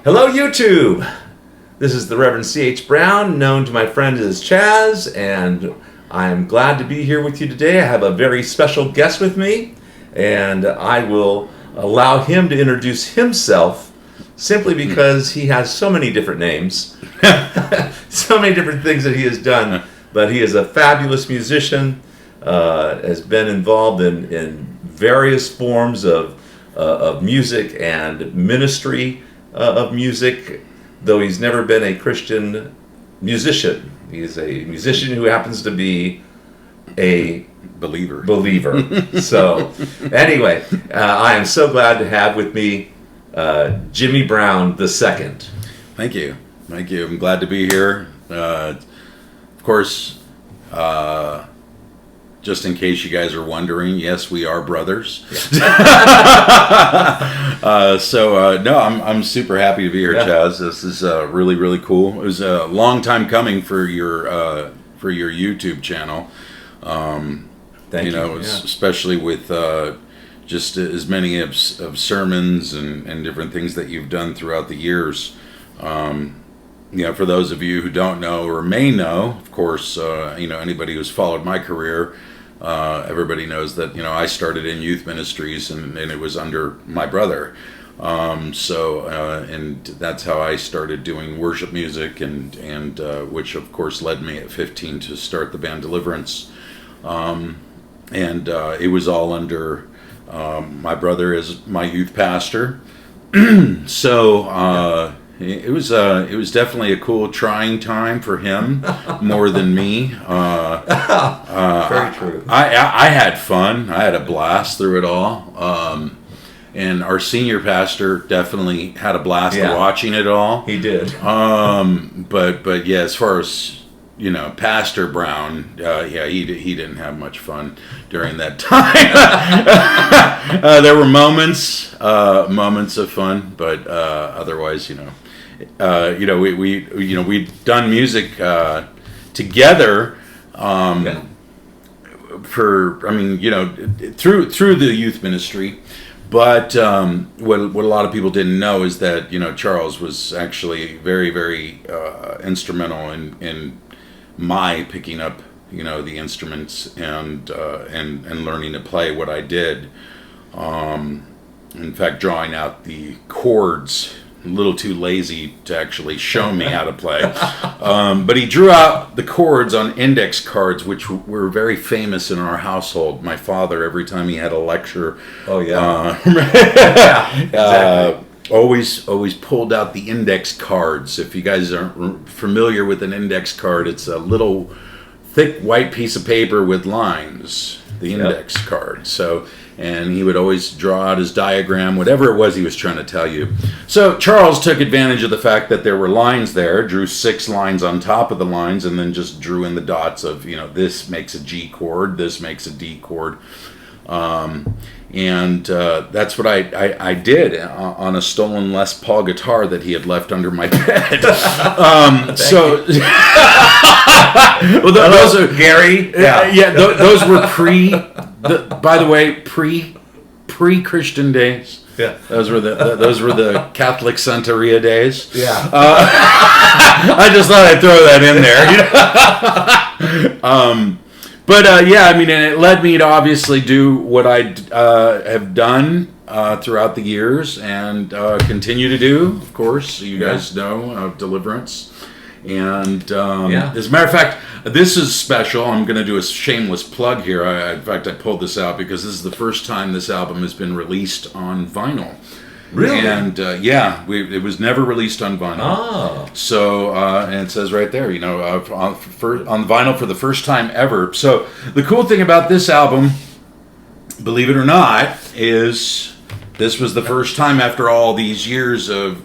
Hello, YouTube! This is the Reverend C.H. Brown, known to my friends as Chaz, and I'm glad to be here with you today. I have a very special guest with me, and I will allow him to introduce himself simply because he has so many different names, so many different things that he has done, but he is a fabulous musician, has been involved in various forms of music and ministry of music, though he's never been a Christian musician. He's a musician who happens to be a believer. So, anyway, I am so glad to have with me Jimmy Brown II. Thank you. I'm glad to be here. Of course, just in case you guys are wondering, yes, we are brothers. No, I'm super happy to be here, Chaz. This is really, really cool. It was a long time coming for your YouTube channel. Thank you. Especially with just as many of sermons and different things that you've done throughout the years. For those of you who don't know or may know, of course, anybody who's followed my career, everybody knows that, I started in youth ministries and it was under my brother. And that's how I started doing worship music and which of course led me at 15 to start the band Deliverance. It was all under my brother as my youth pastor. It was definitely a cool, trying time for him more than me. Very true. I had fun. I had a blast through it all. And our senior pastor definitely had a blast watching it all. He did. But yeah, as far as Pastor Brown, he didn't have much fun during that time. There were moments of fun, but otherwise, we'd done music together through the youth ministry. But what a lot of people didn't know is that Charles was actually very, very instrumental in my picking up the instruments and learning to play what I did. In fact, drawing out the chords. A little too lazy to actually show me how to play. But he drew out the chords on index cards, which were very famous in our household. My father, every time he had a lecture, Exactly. Always pulled out the index cards. If you guys aren't familiar with an index card, it's a little thick white piece of paper with lines, the index card. And he would always draw out his diagram, whatever it was he was trying to tell you. So Charles took advantage of the fact that there were lines there, drew 6 lines on top of the lines, and then just drew in the dots of, this makes a G chord, this makes a D chord. That's what I did on a stolen Les Paul guitar that he had left under my bed. Those are Gary. Those were pre-Christian days. Yeah. Those were the Catholic Santeria days. Yeah. I just thought I'd throw that in there. And it led me to obviously do what I have done throughout the years and continue to do. Of course, you guys know Deliverance. And as a matter of fact, this is special. I'm going to do a shameless plug here. In fact, I pulled this out because this is the first time this album has been released on vinyl. Really? And it was never released on vinyl. Oh. So, and it says right there, on vinyl for the first time ever. So, the cool thing about this album, believe it or not, is this was the first time after all these years of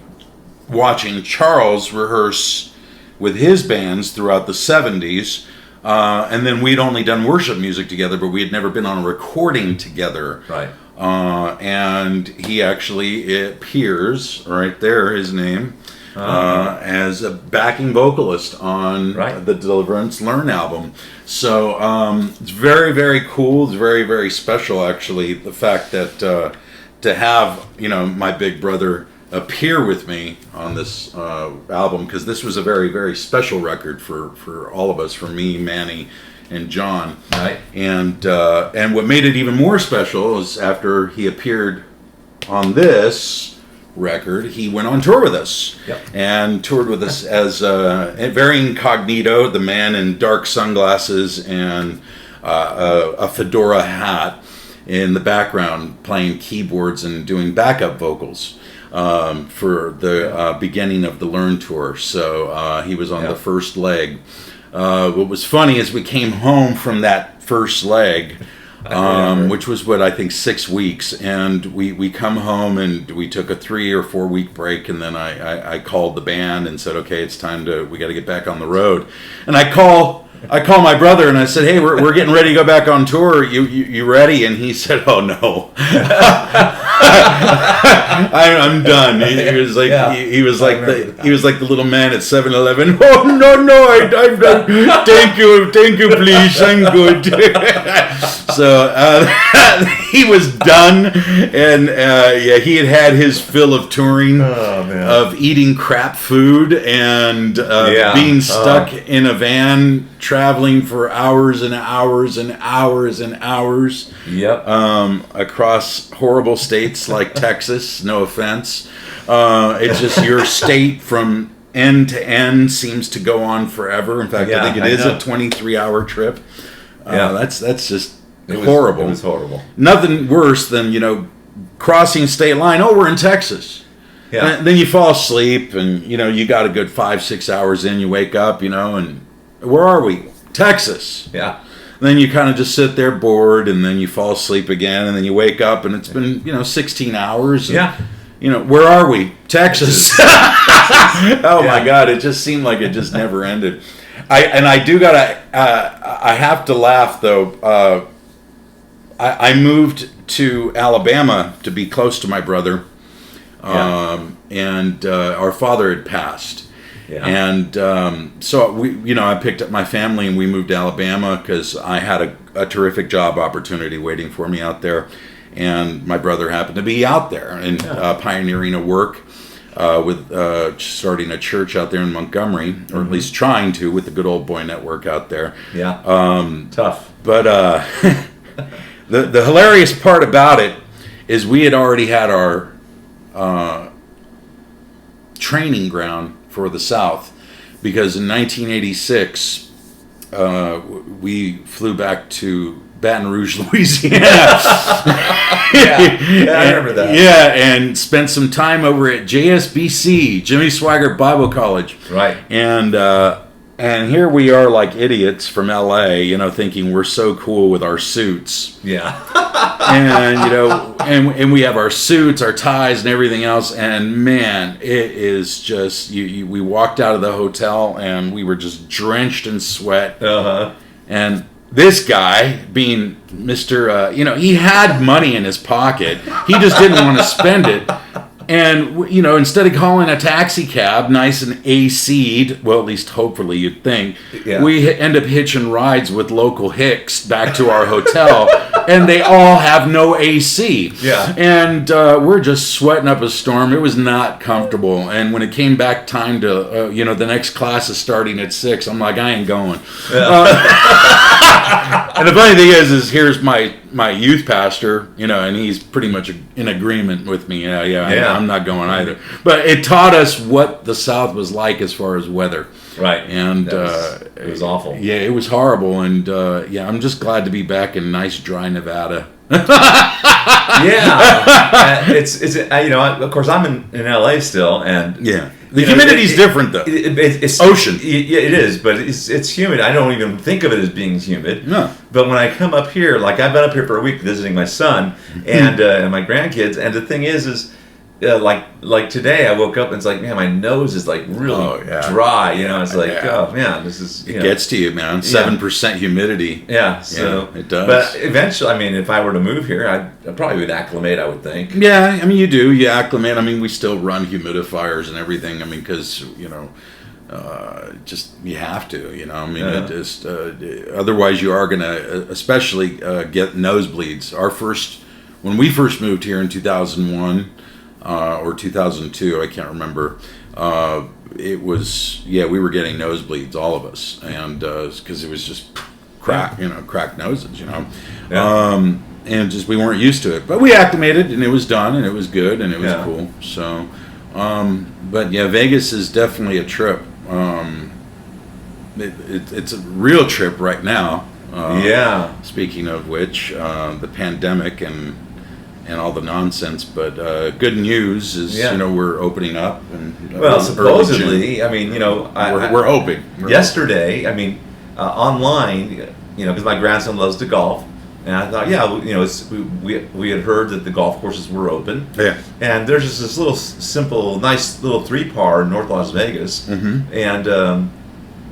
watching Charles rehearse with his bands throughout the 70s. And then we'd only done worship music together, but we had never been on a recording together. Right. And he actually appears, right there, his name, as a backing vocalist on the Deliverance Learn album. So it's very, very cool. It's very, very special, actually, the fact that to have, my big brother appear with me on this album, because this was a very, very special record for all of us, for me, Manny, and John. Right. And what made it even more special is after he appeared on this record, he went on tour with us. Yep. And toured with us as very incognito, the man in dark sunglasses and a fedora hat in the background, playing keyboards and doing backup vocals for the beginning of the Learn tour. So he was on the first leg. What was funny is we came home from that first leg, which was I think 6 weeks, and we come home and we took a 3 or 4 week break, and then I called the band and said, okay, it's time we got to get back on the road. And I call my brother and I said, hey, we're getting ready to go back on tour. You ready? And he said, oh no. I'm done. He was like he was like the little man at 7-Eleven. Oh no, I'm done. Thank you, please. I'm good. So he was done, and he had his fill of touring, of eating crap food, and being stuck in a van, traveling for hours and hours and hours and hours. Yep. Across horrible states like Texas. No offense. It's just your state from end to end seems to go on forever. In fact, I think it is a 23-hour trip. That's just horrible. It was horrible. Nothing worse than, crossing state line. Oh, we're in Texas. Yeah. And then you fall asleep, and you got a good 5-6 hours in. You wake up, and where are we? Texas. Yeah. And then you kind of just sit there bored, and then you fall asleep again, and then you wake up, and it's been 16 hours. And, where are we? Texas. Oh my God! It just seemed like it just never ended. I have to laugh though. I moved to Alabama to be close to my brother, and our father had passed. Yeah. And so I picked up my family and we moved to Alabama because I had a terrific job opportunity waiting for me out there, and my brother happened to be out there and pioneering a work with starting a church out there in Montgomery, or at least trying to, with the Good Old Boy Network out there. Yeah. Tough. But the hilarious part about it is we had already had our training ground for the South, because in 1986 we flew back to Baton Rouge, Louisiana. I remember that. Yeah, and spent some time over at JSBC, Jimmy Swaggart Bible College. Right. And here we are like idiots from LA, thinking we're so cool with our suits. Yeah. and we have our suits, our ties, and everything else. And man, it is just we walked out of the hotel and we were just drenched in sweat. And this guy, being Mr. He had money in his pocket. He just didn't want to spend it. And, instead of calling a taxi cab, nice and AC'd, well, at least hopefully you'd think, we end up hitching rides with local hicks back to our hotel, and they all have no AC. Yeah. And we're just sweating up a storm. It was not comfortable. And when it came back time to, the next class is starting at 6, I'm like, I ain't going. Yeah. And the funny thing is here's my youth pastor, and he's pretty much in agreement with me. I'm not going either. But it taught us what the South was like as far as weather. Right. And it was awful. Yeah, it was horrible. And I'm just glad to be back in nice, dry Nevada. It's of course I'm in LA still, and the humidity's different though. It's ocean. Yeah, it is, but it's humid. I don't even think of it as being humid. No. But when I come up here, like I've been up here for a week visiting my son and my grandkids, and the thing is like today I woke up and it's like, man, my nose is like really dry. It's like, oh man, this is. It gets to you, man. 7% humidity. Yeah, so it does. But eventually, if I were to move here, I probably would acclimate. I would think. Yeah, you do. You acclimate. we still run humidifiers and everything. Because just you have to. It just otherwise you are gonna especially get nosebleeds. When we first moved here in 2001. or 2002. I can't remember. It was, we were getting nosebleeds, all of us, and because it was just cracked noses, Yeah. and just we weren't used to it. But we acclimated, and it was done, and it was good, and it was Yeah. cool. So, but yeah, Vegas is definitely a trip. It's a real trip right now. Yeah. Speaking of which, the pandemic and all the nonsense, but good news is we're opening up, and Well, supposedly, I mean, we're hoping. Yesterday, I mean, online, because my grandson loves to golf, and I thought, we had heard that the golf courses were open. Yeah. And there's just this little simple, nice little 3-par in North Las Vegas, and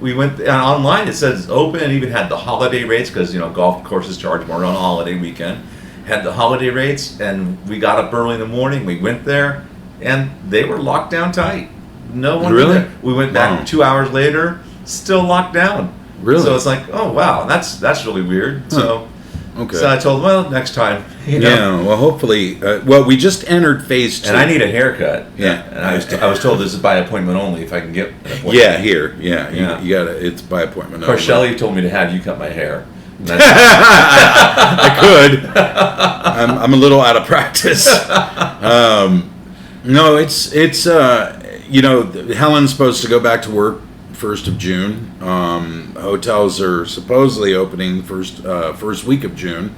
we went and online. It says open, and even had the holiday rates because golf courses charge more on a holiday weekend. Had the holiday rates, and we got up early in the morning. We went there, and they were locked down tight. No one Really? there. We went back Wow. 2 hours later, still locked down. Really? So it's like, oh wow, that's really weird. Huh. Okay. So I told them, well, next time. Yeah. Well, hopefully. We just entered phase 2. And I need a haircut. Yeah. And I was told this is by appointment only if I can get an appointment. Yeah. Here. Yeah. Yeah. You got to. It's by appointment. Of course, Shelley told me to have you cut my hair. I could. I'm a little out of practice. No, it's Helen's supposed to go back to work 1st of June. Hotels are supposedly opening first week of June.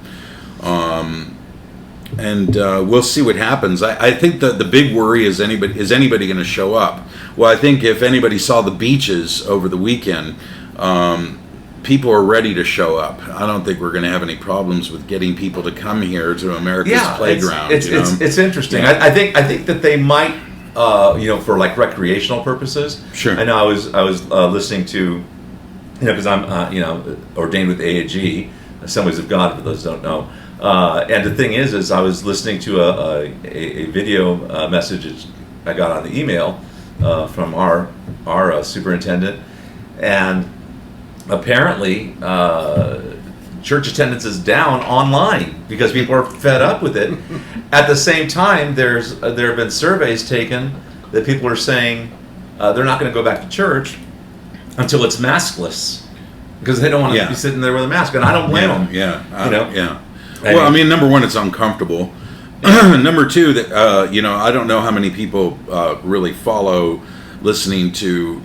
And we'll see what happens. I think that the big worry is anybody going to show up? Well, I think if anybody saw the beaches over the weekend, people are ready to show up. I don't think we're going to have any problems with getting people to come here to America's playground. It's interesting. Yeah. I think that they might, for like recreational purposes. Sure. I know I was listening to, because I'm ordained with AAG, Assemblies of God, for those who don't know. And the thing is I was listening to a video message I got on the email from our superintendent, and apparently church attendance is down online because people are fed up with it. At the same time, there have been surveys taken that people are saying they're not going to go back to church until it's maskless because they don't want to be sitting there with a mask, and I don't blame them. Yeah. Well, I mean, number one, it's uncomfortable. Number two, that I don't know how many people really follow listening to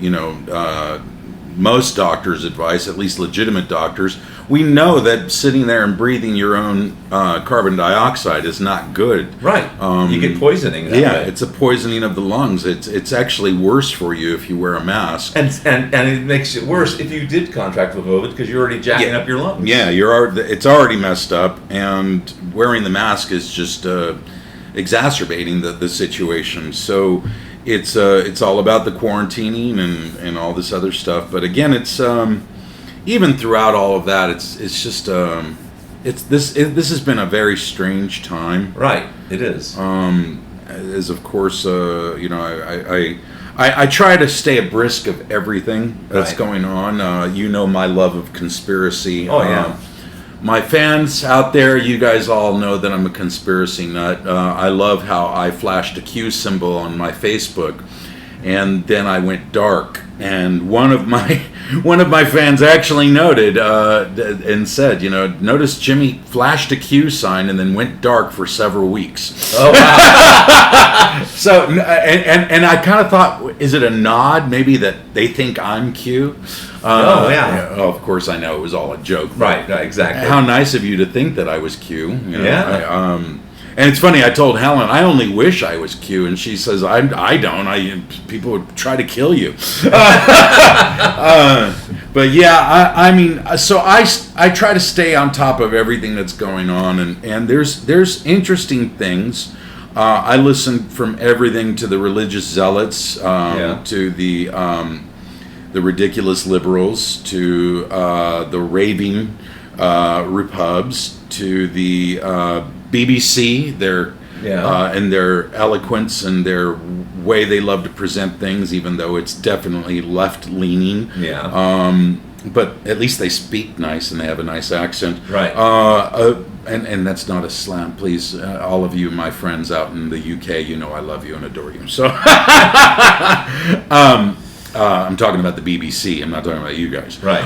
most doctors' advice, at least legitimate doctors. We know that sitting there and breathing your own carbon dioxide is not good. Right. You get poisoning. That way. It's a poisoning of the lungs. It's actually worse for you if you wear a mask. And it makes it worse if you did contract with COVID because you're already jacking up your lungs. Yeah, it's already messed up, and wearing the mask is just exacerbating the situation. So it's all about the quarantining and all this other stuff. But again, it's even throughout all of that, it's just this has been a very strange time. Right, it is. As of course, I try to stay abreast of everything that's going on. My love of conspiracy. Oh yeah. My fans out there, you guys all know that I'm a conspiracy nut. I love how I flashed a Q symbol on my Facebook, and then I went dark. And one of my fans actually noted and said, notice Jimmy flashed a Q sign and then went dark for several weeks. Oh wow! So and I kind of thought, is it a nod maybe that they think I'm Q? Of course I know it was all a joke. Right, exactly. How nice of you to think that I was Q. Yeah. And it's funny, I told Helen, I only wish I was Q, and she says, I don't. People would try to kill you. But yeah, I mean, so I try to stay on top of everything that's going on, and there's interesting things. I listen from everything to the religious zealots, to the ridiculous liberals, to the raving repubs, to the BBC, and their eloquence and their way they love to present things, even though it's definitely left-leaning. Yeah. but at least they speak nice and they have a nice accent. Right. And that's not a slam, please. All of you, my friends out in the UK, you know I love you and adore you. So, I'm talking about the BBC. I'm not talking about you guys. Right.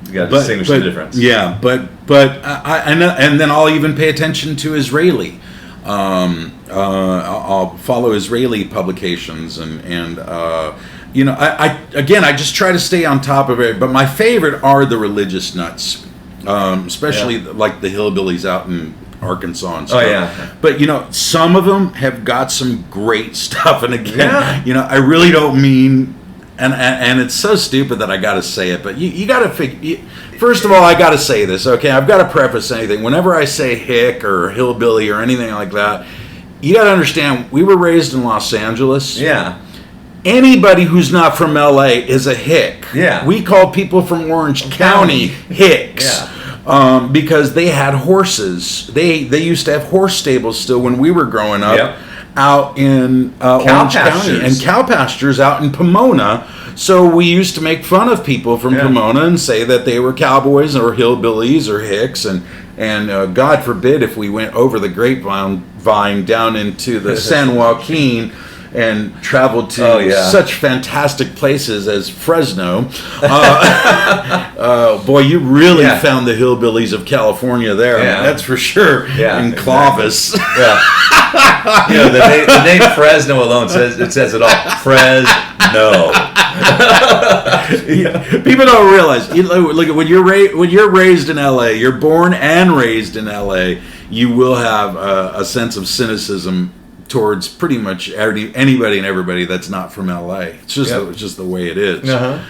You got to distinguish the difference. Yeah, but and then I'll even pay attention to Israeli. I'll follow Israeli publications and I just try to stay on top of it. But my favorite are the religious nuts, especially like the hillbillies out in Arkansas and stuff. Oh yeah. But some of them have got some great stuff. And again, I really don't mean, and it's so stupid that I got to say it. But you got to figure. First of all, I got to say this. Okay, I've got to preface anything. Whenever I say hick or hillbilly or anything like that, you got to understand. We were raised in Los Angeles. Yeah. Anybody who's not from LA is a hick. Yeah. We call people from Orange County hicks. Yeah. Because they had horses. They used to have horse stables still when we were growing up. Yep. Out in Orange County and cow pastures out in Pomona. So we used to make fun of people from Pomona and say that they were cowboys or hillbillies or hicks, and God forbid if we went over the grapevine down into the San Joaquin and traveled to such fantastic places as Fresno. Boy, you really found the hillbillies of California there. Yeah. That's for sure. Yeah, in Clovis. Exactly. Yeah. The name Fresno alone says it all. Fresno. People don't realize. Look, when you're raised in LA, you're born and raised in LA. You will have a sense of cynicism towards pretty much anybody and everybody that's not from LA. It's just the way it is. Yet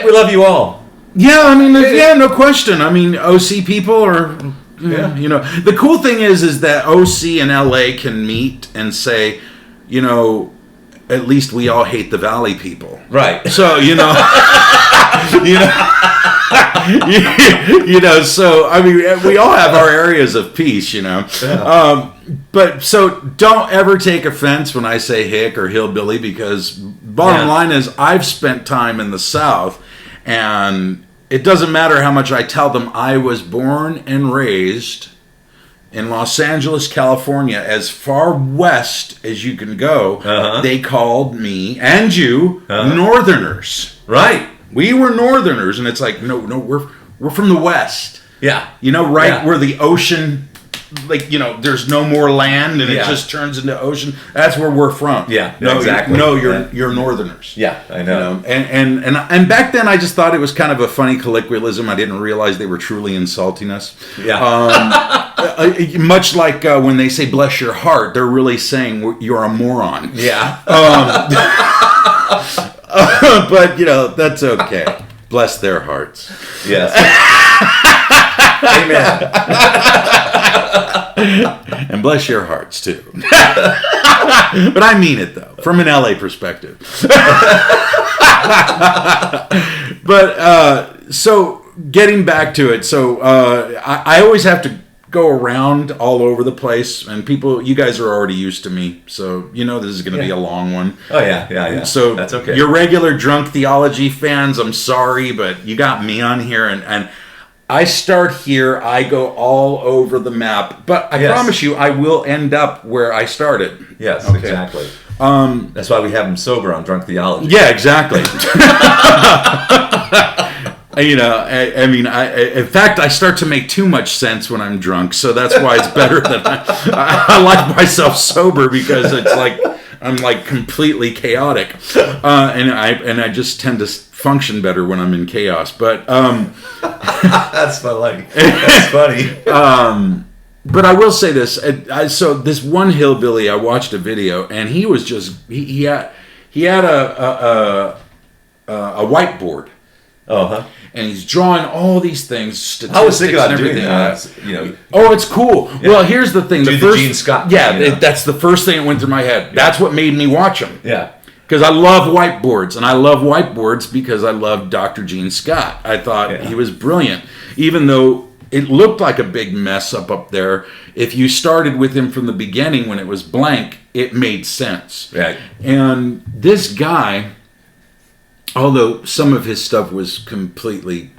we love you all. Yeah, I mean, no question. I mean, OC people are. The cool thing is that OC and LA can meet and say, at least we all hate the Valley people. Right. So, so I mean, we all have our areas of peace, Yeah. But so don't ever take offense when I say hick or hillbilly, because bottom line is I've spent time in the South, and it doesn't matter how much I tell them I was born and raised in Los Angeles, California, as far west as you can go. They called me and you Northerners. Right. We were Northerners, and it's like, no, we're from the West. Yeah. Where the ocean, there's no more land, and it just turns into ocean. That's where we're from. Yeah. No, exactly. You're Northerners. Yeah, I know. And back then, I just thought it was kind of a funny colloquialism. I didn't realize they were truly insulting us. Yeah. Much like when they say "bless your heart," they're really saying you're a moron. Yeah. But that's okay. Bless their hearts. Yes. Amen. And bless your hearts too. But I mean it though, from an LA perspective. But so getting back to it, so I always have to go around all over the place, and you guys are already used to me, so this is going to be a long one. Oh yeah. So that's okay. Your regular drunk theology fans, I'm sorry, but you got me on here, and I start here, I go all over the map, but I promise you, I will end up where I started. Yes, okay. Exactly. That's why we have him sober on drunk theology. Yeah, exactly. In fact, I start to make too much sense when I'm drunk, so that's why it's better that I like myself sober, because it's like I'm like completely chaotic, and I just tend to function better when I'm in chaos. But that's funny. That's funny. But I will say this: so this one hillbilly, I watched a video, and he was just he had a whiteboard. And he's drawing all these things, statistics, I was thinking about and everything. doing that. Oh, it's cool. Yeah. Well, here's the thing. The Gene Scott. That's the first thing that went through my head. Yeah. That's what made me watch him. Yeah. Because I love whiteboards, and I love whiteboards because I love Dr. Gene Scott. I thought he was brilliant, even though it looked like a big mess up there. If you started with him from the beginning when it was blank, it made sense. Right. And this guy although some of his stuff was completely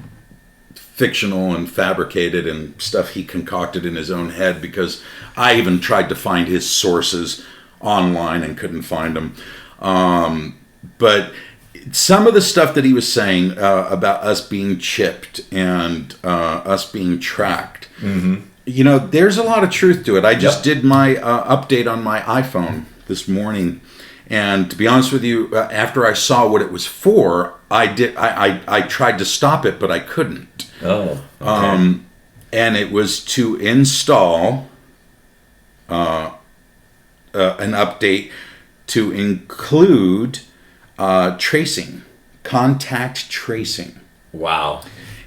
fictional and fabricated and stuff he concocted in his own head, because I even tried to find his sources online and couldn't find them. But some of the stuff that he was saying about us being chipped and us being tracked, there's a lot of truth to it. I just did my update on my iPhone this morning, and to be honest with you, after I saw what it was for, I tried to stop it, but I couldn't. Oh. Okay. And it was to install an update to include tracing, contact tracing. Wow.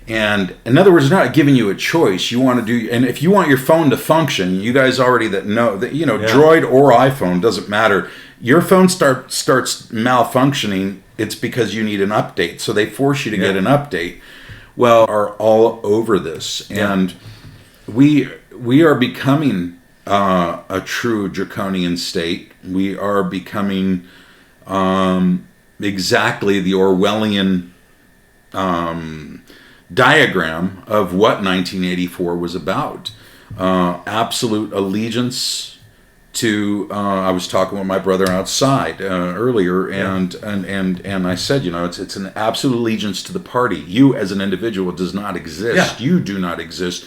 And in other words, not giving you a choice. You want to do, and if you want your phone to function, you guys already know that, Droid or iPhone, doesn't matter. Your phone starts malfunctioning, it's because you need an update. So they force you to get an update. Well, are all over this, and we are becoming a true draconian state. We are becoming exactly the Orwellian diagram of what 1984 was about. Absolute allegiance to. I was talking with my brother outside earlier, and I said, it's an absolute allegiance to the party. You as an individual does not exist. Yeah. You do not exist.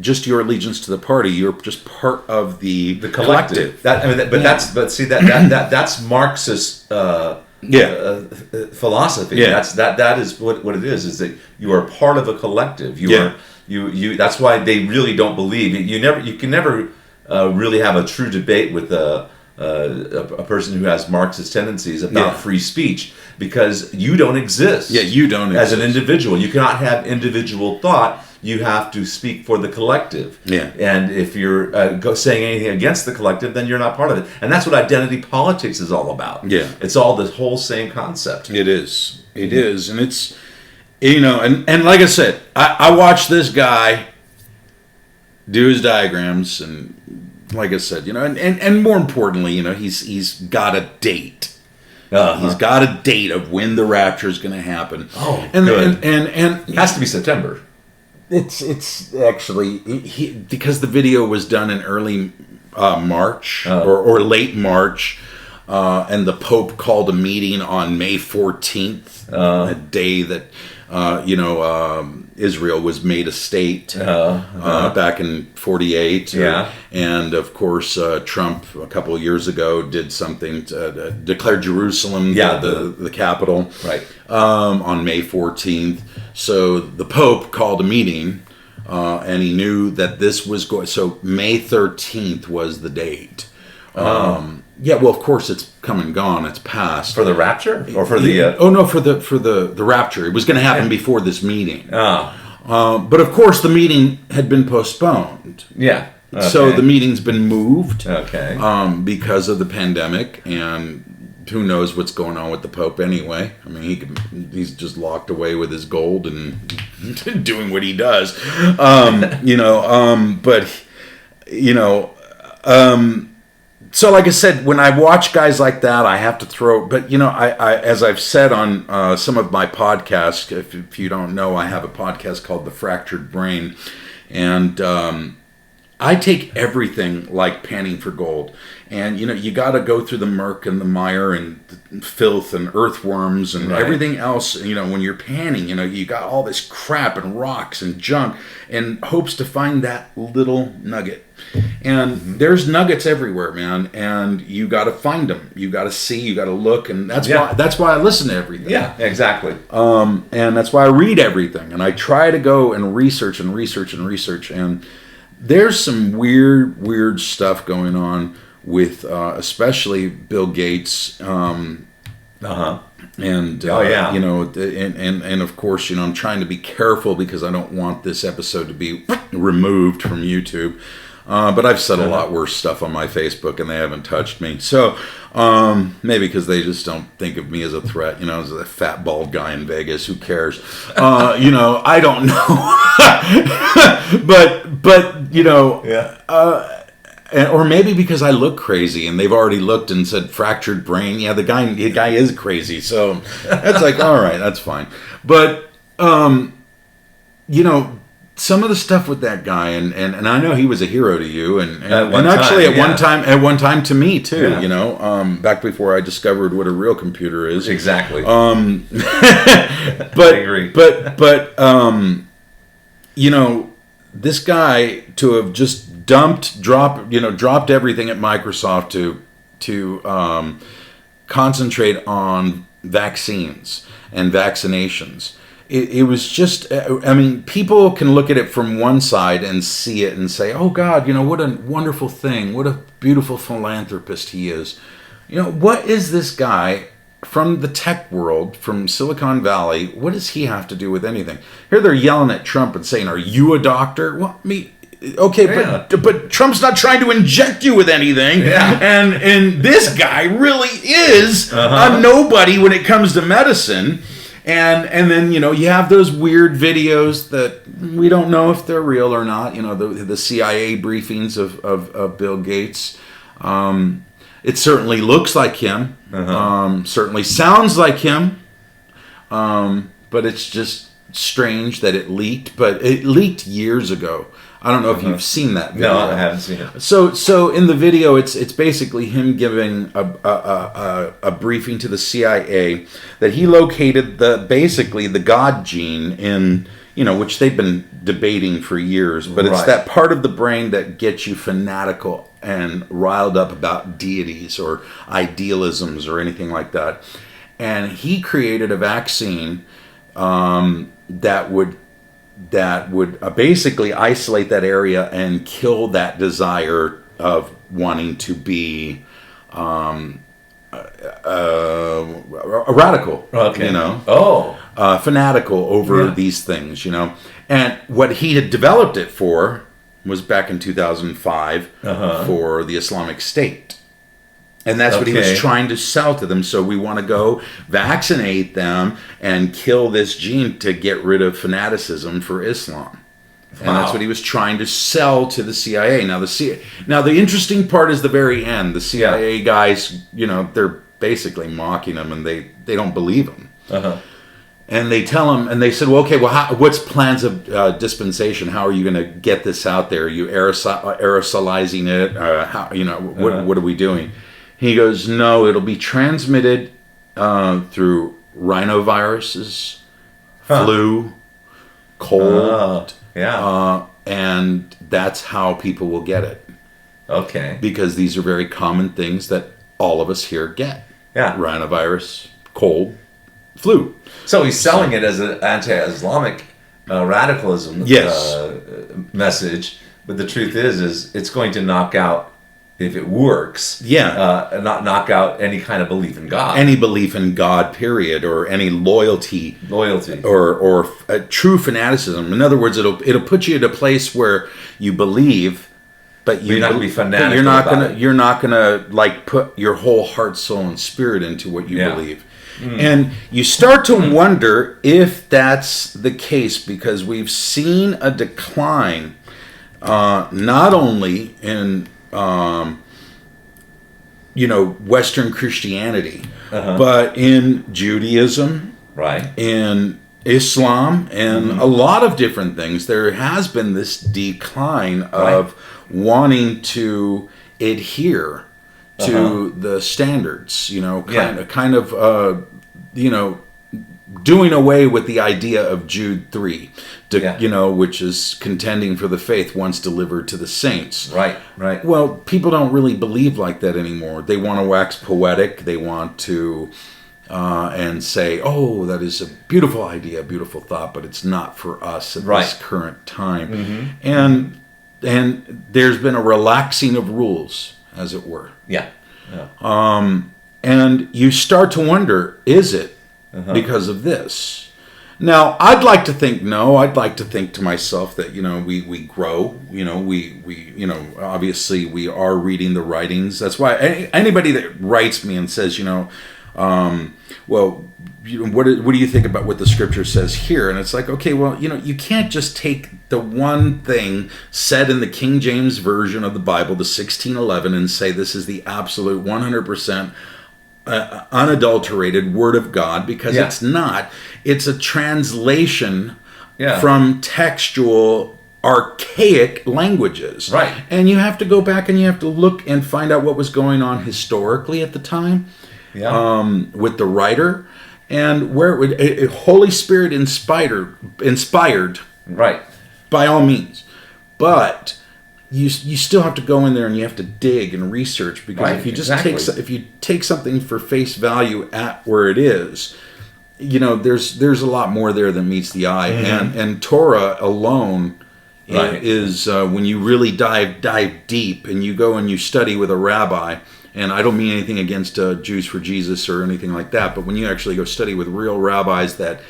Just your allegiance to the party. You're just part of the collective. That's Marxist philosophy. Yeah. That is what it is that you are part of a collective. You that's why they really don't believe you can never really have a true debate with a person who has Marxist tendencies about free speech, because you don't exist. Yeah, you don't as exist. an individual. You cannot have individual thought. You have to speak for the collective. Yeah. And if you're saying anything against the collective, then you're not part of it. And that's what identity politics is all about. Yeah. It's all the whole same concept. It is. It is. And it's, and like I said, I watched this guy do his diagrams, and like I said, and more importantly, he's got a date. He's got a date of when the rapture is going to happen. Oh, and good. And it has to be September. It's actually because the video was done in early March or late March, and the Pope called a meeting on May 14th, a day that Israel was made a state back in 48. Yeah. And of course, Trump a couple of years ago did something to declare Jerusalem the capital, right, on May 14th. So the Pope called a meeting, and he knew that this was going. So May 13th was the date. Yeah, well, of course it's come and gone. It's passed for the rapture, or for the for the rapture. It was going to happen before this meeting. Oh, but of course the meeting had been postponed. Yeah. Okay. So the meeting's been moved. Okay. Because of the pandemic, and who knows what's going on with the Pope anyway. I mean, he's just locked away with his gold and doing what he does. So like I said, when I watch guys like that, I have to throw, but I as I've said on some of my podcasts, if you don't know, I have a podcast called The Fractured Brain, and I take everything like panning for gold. And, you got to go through the murk and the mire and the filth and earthworms and everything else. When you're panning, you got all this crap and rocks and junk and hopes to find that little nugget. And there's nuggets everywhere, man. And you got to find them. You got to see, you got to look. And that's why I listen to everything. Yeah, exactly. And that's why I read everything. And I try to go and research. And there's some weird stuff going on with especially Bill Gates, and and of course, I'm trying to be careful because I don't want this episode to be removed from YouTube. But I've said a lot worse stuff on my Facebook, and they haven't touched me. So maybe because they just don't think of me as a threat. As a fat bald guy in Vegas, who cares? I don't know. but or maybe because I look crazy and they've already looked and said fractured brain. Yeah, the guy is crazy. So that's like, all right, that's fine. But, some of the stuff with that guy, and I know he was a hero to you, and actually at one time to me too. Yeah. Back before I discovered what a real computer is. Exactly. But I agree. But this guy to have just dropped everything at Microsoft to concentrate on vaccines and vaccinations. It was just, people can look at it from one side and see it and say, oh God, what a wonderful thing. What a beautiful philanthropist he is. What is this guy from the tech world, from Silicon Valley, what does he have to do with anything? Here they're yelling at Trump and saying, are you a doctor? Well, okay, yeah. but Trump's not trying to inject you with anything. Yeah. And this guy really is a nobody when it comes to medicine. And then, you have those weird videos that we don't know if they're real or not. The CIA briefings of Bill Gates. It certainly looks like him. Certainly sounds like him. But it's just strange that it leaked. But it leaked years ago. I don't know if you've seen that video. No, I haven't seen it. So in the video, it's basically him giving a briefing to the CIA that he located the God gene in, which they've been debating for years, but it's that part of the brain that gets you fanatical and riled up about deities or idealisms or anything like that. And he created a vaccine that would basically isolate that area and kill that desire of wanting to be a radical, fanatical over these things, And what he had developed it for was back in 2005 for the Islamic State. And that's what he was trying to sell to them. So we want to go vaccinate them and kill this gene to get rid of fanaticism for Islam. And that's what he was trying to sell to the CIA. Now the interesting part is the very end. The CIA guys, they're basically mocking him, and they don't believe him. And they tell him, and they said, well, okay, what's plans of dispensation? How are you going to get this out there? Are you aerosolizing it? What are we doing? He goes, no, it'll be transmitted through rhinoviruses, flu, cold. And that's how people will get it. Okay. Because these are very common things that all of us here get. Yeah. Rhinovirus, cold, flu. So he's selling it as an anti-Islamic radicalism message. But the truth is it's going to knock out, if it works, not knock out any kind of belief in God. Any belief in God, period, or any loyalty, or true fanaticism. In other words, it'll put you at a place where you believe, but you're not going to be fanatical. You're not gonna like put your whole heart, soul, and spirit into what you believe. And you start to wonder if that's the case, because we've seen a decline, not only in Western Christianity, but in Judaism, in Islam, and a lot of different things. There has been this decline of wanting to adhere to the standards, kind of doing away with the idea of Jude 3, which is contending for the faith once delivered to the saints. Right. Well, people don't really believe like that anymore. They want to wax poetic. They want to and say, oh, that is a beautiful idea, a beautiful thought, but it's not for us at this current time. And there's been a relaxing of rules, as it were. And you start to wonder, is it because of this? Now, I'd like to think no. I'd like to think to myself that, we grow, we obviously we are reading the writings. That's why anybody that writes me and says, what do you think about what the scripture says here? And it's like, okay, well, you can't just take the one thing said in the King James Version of the Bible, the 1611, and say this is the absolute 100% unadulterated Word of God, because it's not. It's a translation from textual, archaic languages. Right. And you have to go back and you have to look and find out what was going on historically at the time with the writer, and where it would, Holy Spirit inspired, right, by all means. But you still have to go in there and you have to dig and research, because if you just take something for face value at where it is, there's a lot more there than meets the eye. And Torah alone is when you really dive deep and you go and you study with a rabbi. And I don't mean anything against Jews for Jesus or anything like that, but when you actually go study with real rabbis that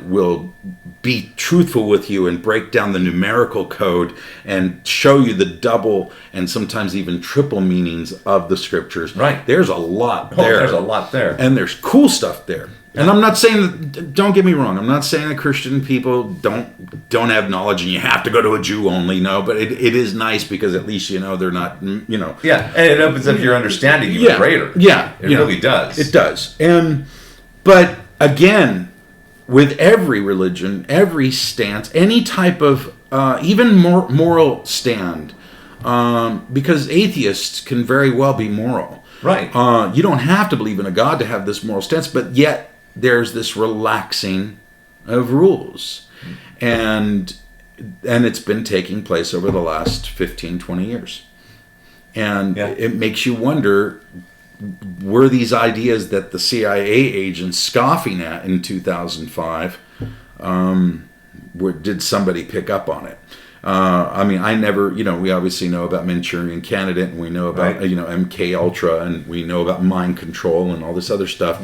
will be truthful with you and break down the numerical code and show you the double and sometimes even triple meanings of the scriptures. Right. There's a lot there. There's a lot there. And there's cool stuff there. And I'm not saying that, don't get me wrong, I'm not saying that Christian people don't have knowledge and you have to go to a Jew only. No, but it is nice, because at least they're not, Yeah, and it opens up your understanding even greater. Yeah. It really does. It does. But again, with every religion, every stance, any type of even more moral stand, because atheists can very well be moral. Right. You don't have to believe in a God to have this moral stance, but yet there's this relaxing of rules. And it's been taking place over the last 15, 20 years. And it makes you wonder, were these ideas that the CIA agents scoffing at in 2005, did somebody pick up on it? I never, we obviously know about Manchurian Candidate, and we know about, MK Ultra, and we know about mind control and all this other stuff.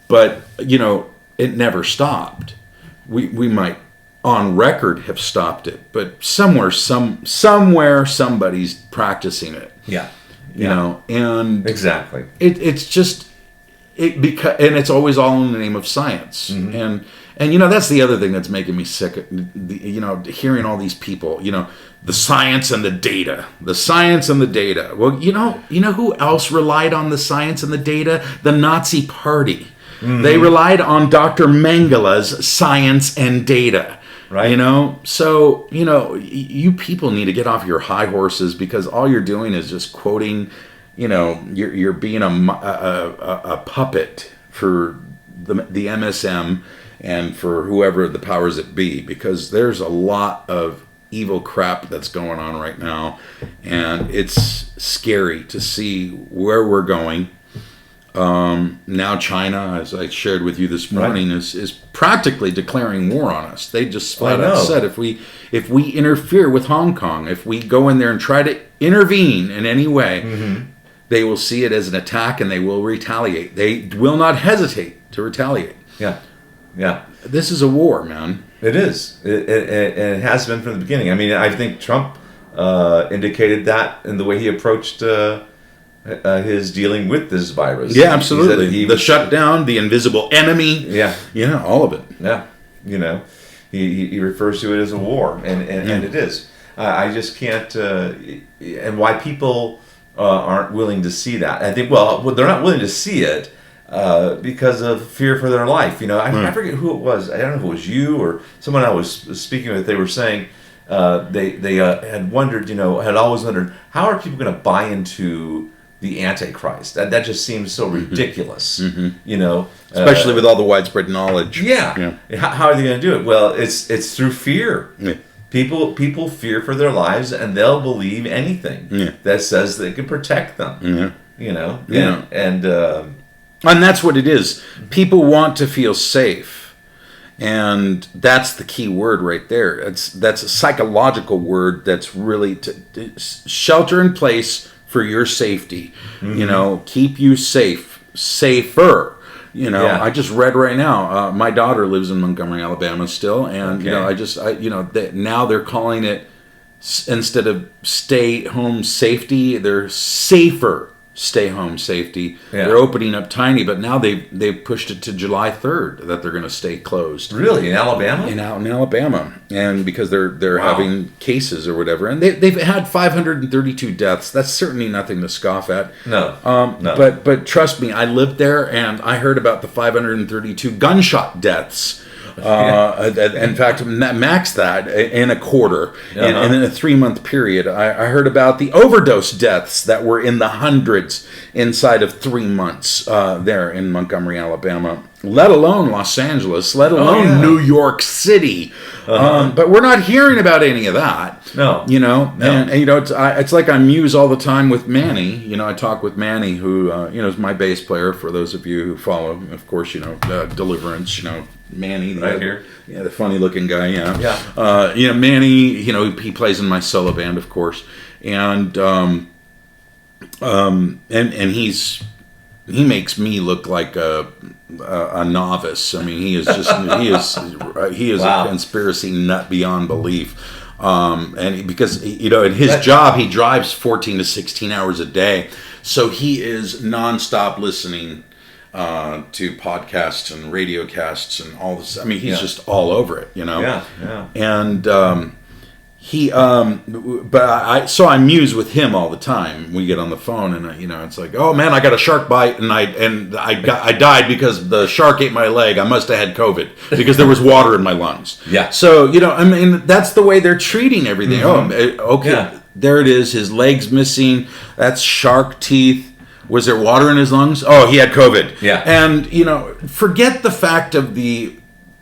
But, it never stopped. We might, on record, have stopped it, but somewhere somebody's practicing it. And exactly. It's just because, and it's always all in the name of science. And that's the other thing that's making me sick. Hearing all these people, the science and the data, Well, you know who else relied on the science and the data? The Nazi Party. They relied on Dr. Mengele's science and data. Right. So, you people need to get off your high horses, because all you're doing is just quoting, you're being a puppet for the MSM and for whoever the powers that be, because there's a lot of evil crap that's going on right now, and it's scary to see where we're going. Now China, as I shared with you this morning, is practically declaring war on us. They just flat out said, if we interfere with Hong Kong, if we go in there and try to intervene in any way, they will see it as an attack and they will retaliate. They will not hesitate to retaliate. Yeah. This is a war, man. It is. It has been from the beginning. I think Trump indicated that in the way he approached his dealing with this virus. Yeah, absolutely. The shutdown, the invisible enemy. Yeah, all of it. Yeah, he refers to it as a war, and it is. I just can't. And why people aren't willing to see that? I think. Well, they're not willing to see it because of fear for their life. I forget who it was. I don't know if it was you or someone I was speaking with. They were saying they had wondered. Had always wondered, how are people going to buy into the Antichrist? That just seems so ridiculous, especially with all the widespread knowledge. Yeah. How are they going to do it? Well, it's through fear. People fear for their lives, and they'll believe anything that says they can protect them. And that's what it is. People want to feel safe, and that's the key word right there. That's a psychological word. That's really to shelter in place for your safety, keep you safer. I just read right now, my daughter lives in Montgomery, Alabama still. And, now they're calling it, instead of stay home safety, they're safer stay home safety. Yeah. They're opening up tiny, but now they've pushed it to July 3rd that they're going to stay closed. Really, in Alabama? Out in Alabama, and because they're Wow. having cases or whatever, and they've had 532 deaths. That's certainly nothing to scoff at. No. No. But trust me, I lived there, and I heard about the 532 gunshot deaths. In fact, max that in a quarter, and in a 3-month period. I heard about the overdose deaths that were in the hundreds inside of 3 months there in Montgomery, Alabama. Let alone Los Angeles, let alone New York City. But we're not hearing about any of that. No. And you know, it's like I muse all the time with Manny. You know, I talk with Manny, who is my bass player. For those of you who follow, of course, Deliverance. Manny, right here. Yeah, the funny looking guy. Yeah. Yeah. Manny. He plays in my solo band, of course, and he makes me look like a novice. I mean, he is Wow. a conspiracy nut beyond belief. Because in his job he drives 14 to 16 hours a day, so he is nonstop listening to podcasts and radio casts and all this. I mean, he's just all over it, Yeah. And I muse with him all the time. We get on the phone, and it's like, oh man, I got a shark bite, and I died because the shark ate my leg. I must have had COVID because there was water in my lungs. Yeah. So I mean, that's the way they're treating everything. Mm-hmm. Oh, okay, Yeah. there it is. His leg's missing. That's shark teeth. Was there water in his lungs? Oh, he had COVID. Yeah. And forget the fact of the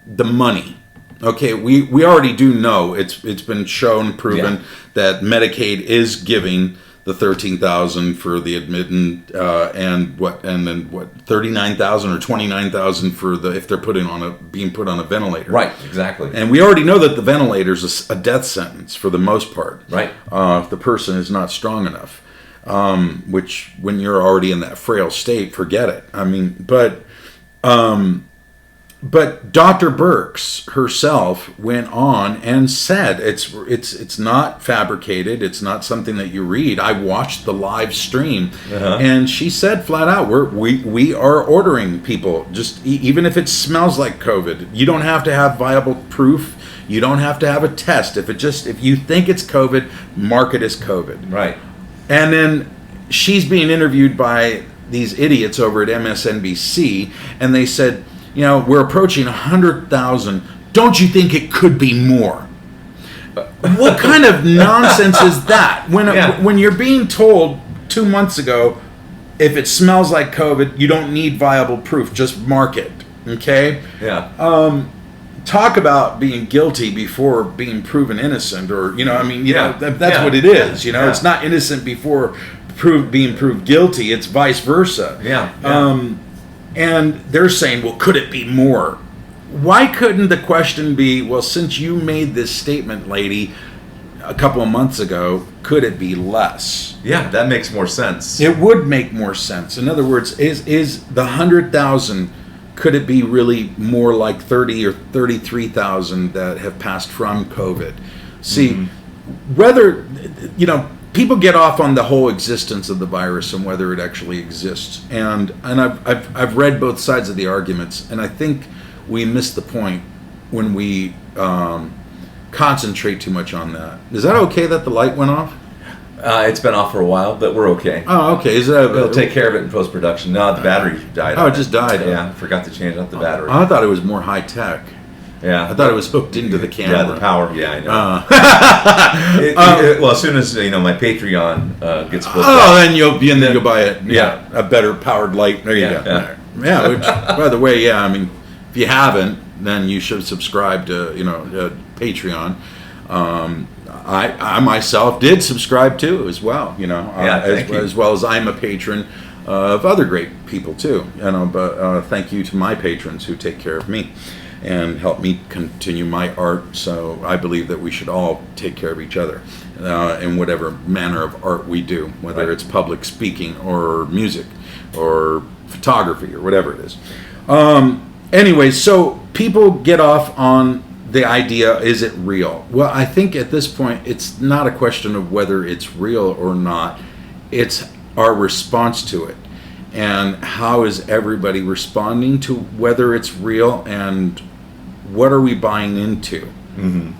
money. Okay, we already do know it's been shown, proven that Medicaid is giving the $13,000 for the admitting, and then 39,000 or 29,000 for if they're being put on a ventilator. Right. Exactly. And we already know that the ventilator is a death sentence for the most part. Right. If the person is not strong enough, which when you're already in that frail state, forget it. I mean, but Dr. Birx herself went on and said it's not fabricated. It's not something that you read. I watched the live stream, and she said flat out, we are ordering people, just even if it smells like COVID. You don't have to have viable proof. You don't have to have a test. If you think it's COVID, mark it as COVID. Right. And then she's being interviewed by these idiots over at MSNBC, and they said, we're approaching 100,000. Don't you think it could be more? What kind of nonsense is that? When you're being told 2 months ago, if it smells like COVID, you don't need viable proof, just mark it. Okay? Yeah. Talk about being guilty before being proven innocent, or that's what it is. Yeah. It's not innocent before being proved guilty. It's vice versa. Yeah. And they're saying, well, could it be more? Why couldn't the question be, well, since you made this statement, lady, a couple of months ago, could it be less? Yeah, that makes more sense. It would make more sense. In other words, is the 100,000, could it be really more like 30 or 33,000 that have passed from COVID? See, whether, people get off on the whole existence of the virus and whether it actually exists. And I've read both sides of the arguments, and I think we miss the point when we concentrate too much on that. Is that okay that the light went off? It's been off for a while, but we're okay. Oh, okay. We'll take care of it in post-production. No, the battery died. Oh, it just died. Yeah, forgot to change out the battery. I thought it was more high tech. Yeah, I thought it was hooked into the camera. Yeah, the power. Yeah, I know. Well, as soon as my Patreon gets booked up, then you'll buy a better powered light. There you go. Yeah. Which, by the way, I mean, if you haven't, then you should subscribe to Patreon. I myself did subscribe to as well. As well as I'm a patron of other great people too. But thank you to my patrons who take care of me and help me continue my art. So I believe that we should all take care of each other in whatever manner of art we do, whether it's public speaking or music or photography or whatever it is. Anyway, so people get off on the idea, is it real? Well, I think at this point, it's not a question of whether it's real or not. It's, our response to it, and how is everybody responding to whether it's real, and what are we buying into? Mm-hmm.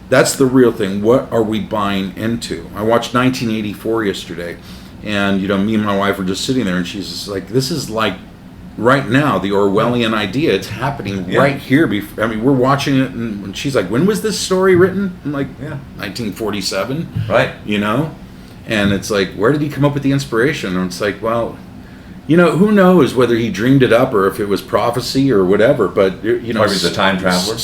That's the real thing. What are we buying into? I watched 1984 yesterday, and me and my wife were just sitting there, and she's just like, "This is like right now the Orwellian idea. It's happening right here." We're watching it, and she's like, "When was this story written?" I'm like, 1947." Right. And it's like, where did he come up with the inspiration? And it's like, well, who knows whether he dreamed it up or if it was prophecy or whatever. But or he's a time traveler.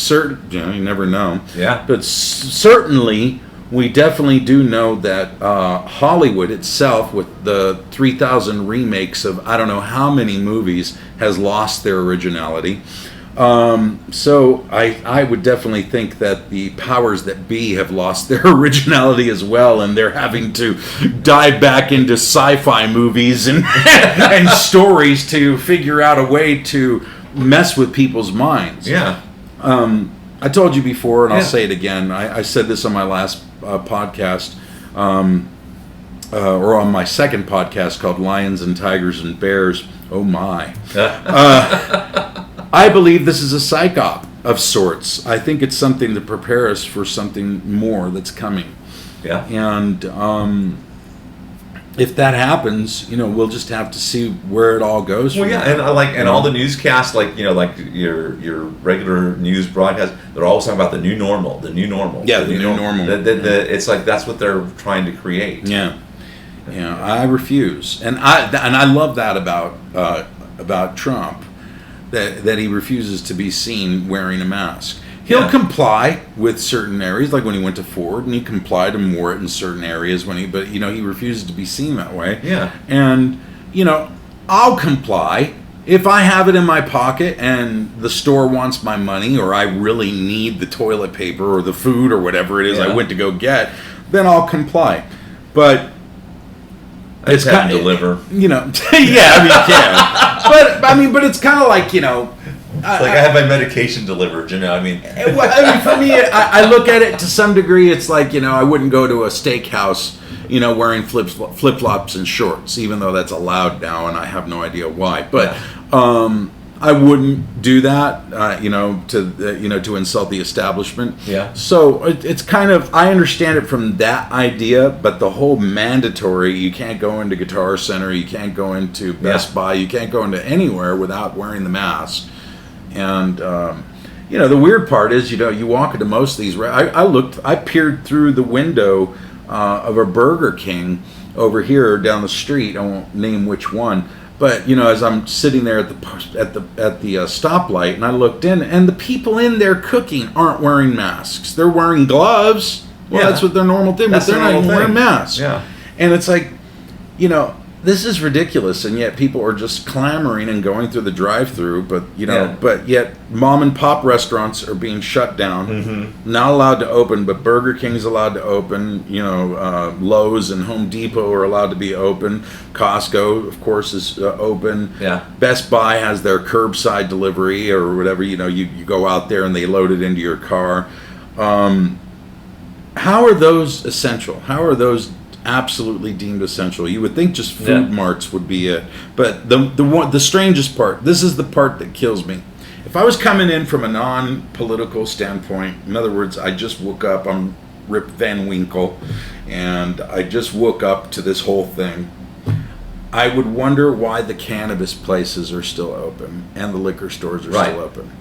You never know. Yeah. But certainly, we definitely do know that Hollywood itself, with the 3,000 remakes of I don't know how many movies, has lost their originality. So I would definitely think that the powers that be have lost their originality as well, and they're having to dive back into sci-fi movies and and stories to figure out a way to mess with people's minds. Yeah. I told you before, and I'll say it again. I said this on my last podcast, or on my second podcast called Lions and Tigers and Bears. Oh my. I believe this is a psyop of sorts. I think it's something to prepare us for something more that's coming. Yeah. And if that happens, we'll just have to see where it all goes. Well, yeah, and all the newscasts, like your regular news broadcast, they're always talking about the new normal, Yeah, the new normal. It's like that's what they're trying to create. Yeah. I refuse, and I love that about Trump, that he refuses to be seen wearing a mask. He'll comply with certain areas, like when he went to Ford, and he complied and wore it in certain areas but he refuses to be seen that way. Yeah. And I'll comply if I have it in my pocket and the store wants my money, or I really need the toilet paper or the food or whatever it is I went to go get, then I'll comply. But it's kind of deliver. You can. But it's kind of like, I have my medication delivered, for me, I look at it to some degree. It's like, I wouldn't go to a steakhouse, wearing flip-flops and shorts, even though that's allowed now, and I have no idea why. But I wouldn't do that, to insult the establishment. Yeah. So it's kind of, I understand it from that idea, but the whole mandatory, you can't go into Guitar Center, you can't go into Best Buy, you can't go into anywhere without wearing the mask. And the weird part is, you walk into most of these. I peered through the window of a Burger King over here down the street. I won't name which one, but as I'm sitting there at the stoplight, and I looked in, and the people in there cooking aren't wearing masks. They're wearing gloves. Well, that's what their normal thing, but they're not even wearing masks. Yeah, and it's like, this is ridiculous, and yet people are just clamoring and going through the drive-through. But but yet mom and pop restaurants are being shut down, not allowed to open. But Burger King's allowed to open. Lowe's and Home Depot are allowed to be open. Costco, of course, is open. Yeah. Best Buy has their curbside delivery or whatever. You go out there and they load it into your car. How are those essential? How are those absolutely deemed essential? You would think just food marts would be it, but the strangest part, this is the part that kills me. If I was coming in from a non-political standpoint, in other words, I just woke up, I'm Rip Van Winkle, and I just woke up to this whole thing, I would wonder why the cannabis places are still open and the liquor stores are still open.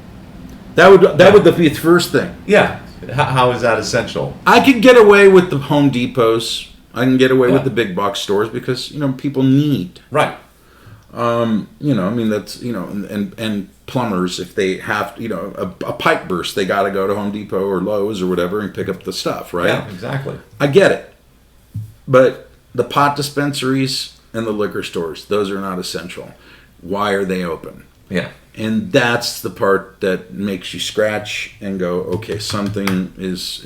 That would be the first thing. Yeah. How is that essential? I could get away with the Home Depots. I can get away with the big box stores because, people need. Right. That's, and plumbers, if they have, a pipe burst, they got to go to Home Depot or Lowe's or whatever and pick up the stuff, right? Yeah, exactly. I get it. But the pot dispensaries and the liquor stores, those are not essential. Why are they open? Yeah. And that's the part that makes you scratch and go, okay, something is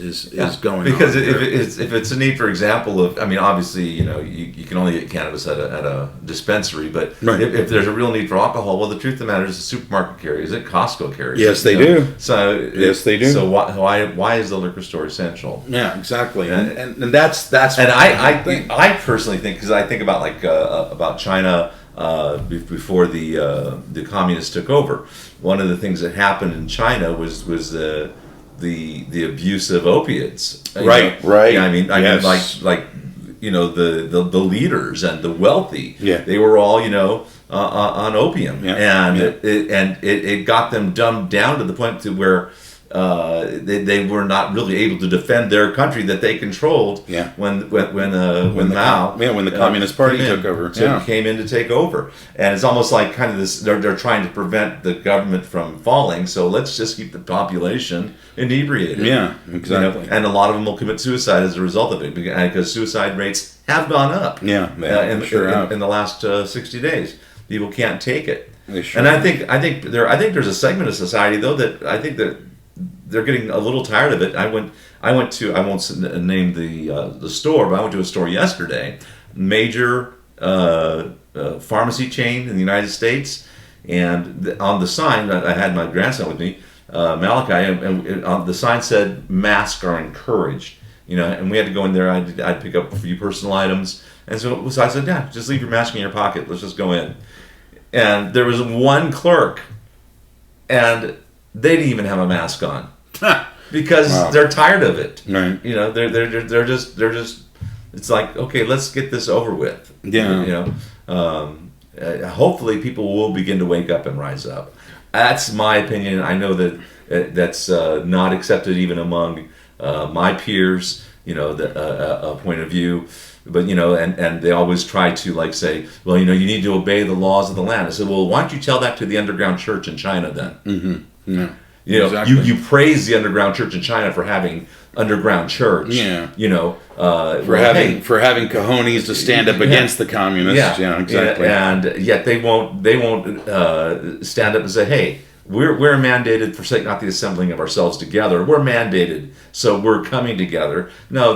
going because on. Because if it's a need, for example, of, I mean, obviously, you can only get cannabis at a dispensary, but Right. if there's a real need for alcohol, well, the truth of the matter is the supermarket carries it, Costco carries it. Yes, they do. So Yes, they do. So why is the liquor store essential? Yeah, exactly. Yeah. And that's And thing. I personally think, because I think about China before the communists took over. One of the things that happened in China was the abuse of opiates. Right, right. Yeah, I mean, Yes. like the leaders and the wealthy. Yeah. They were all on opium, Yeah, and yeah. it got them dumbed down to the point to where they were not really able to defend their country that they controlled. Yeah. When Mao when the Communist Party took over. came in to take over, and it's almost like kind of this. They're trying to prevent the government from falling, so let's just keep the population inebriated. Yeah, exactly. And a lot of them will commit suicide as a result of it, because suicide rates have gone up. Yeah, in the last 60 days, people can't take it. They sure And I have. think there's a segment of society though that I think that they're getting a little tired of it. I went to, I won't name the store, but I went to a store yesterday, major pharmacy chain in the United States, and on the sign, I had my grandson with me, Malachi, and on the sign said masks are encouraged. And we had to go in there. I'd pick up a few personal items, and so I said, "Yeah, just leave your mask in your pocket. Let's just go in." And there was one clerk, and they didn't even have a mask on because Wow. they're tired of it. Right. They're just. It's like, okay, let's get this over with. Yeah. Hopefully, people will begin to wake up and rise up. That's my opinion. I know that that's not accepted even among my peers. A point of view. But and they always try to say, well, you need to obey the laws of the land. I said, well, why don't you tell that to the underground church in China then? Mm-hmm. Yeah. Exactly. You praise the underground church in China for having underground church. Yeah. For For having cojones to stand up against the communists. Yeah, exactly. And yet they won't stand up and say, hey, we're mandated, forsake not the assembling of ourselves together. We're mandated, so we're coming together. No,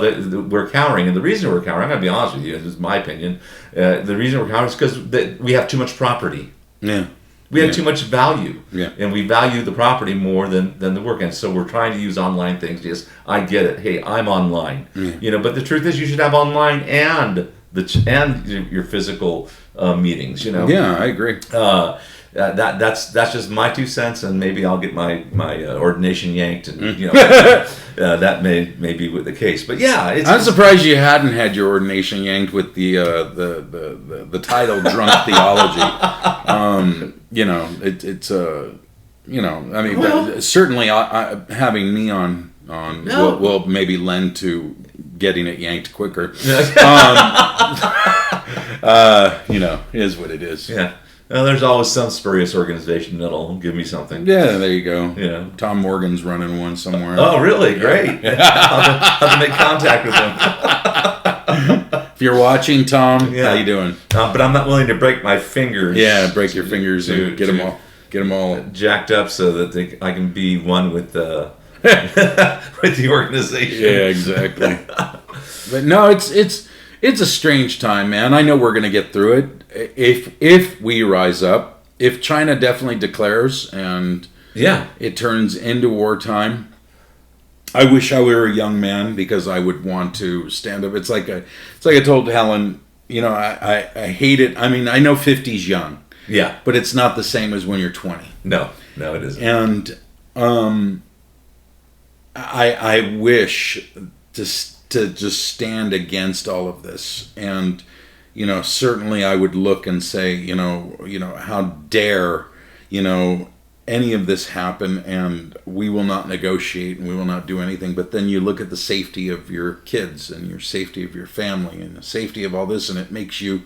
we're cowering, and the reason we're cowering, I'm going to be honest with you, this is my opinion, the reason we're cowering is because we have too much property. Yeah. We have too much value, Yeah. and we value the property more than the work. And so we're trying to use online things. Yes, I get it. Hey, I'm online. Yeah. But the truth is, you should have online and your physical meetings. Yeah, I agree. That's just my 2 cents, and maybe I'll get my ordination yanked, and that may be the case. But yeah, I'm surprised you hadn't had your ordination yanked with the title "Drunk Theology." But certainly having me on will maybe lend to getting it yanked quicker. Is what it is. Yeah. Well, there's always some spurious organization that'll give me something. Yeah, there you go. Tom Morgan's running one somewhere. Oh, really? Great. I'll have to make contact with him. If you're watching, Tom, how you doing? But I'm not willing to break my fingers. Yeah, break your fingers and get them all jacked up so that I can be one with the with the organization. Yeah, exactly. But no, it's a strange time, man. I know we're going to get through it if we rise up. If China definitely declares and it turns into wartime. I wish I were a young man because I would want to stand up. It's like I told Helen. I hate it. I mean, I know 50's young. Yeah, but it's not the same as when you're 20. No, it isn't. And I wish to just stand against all of this. And, certainly I would look and say, how dare, any of this happen, and we will not negotiate and we will not do anything. But then you look at the safety of your kids and your safety of your family and the safety of all this, and it makes you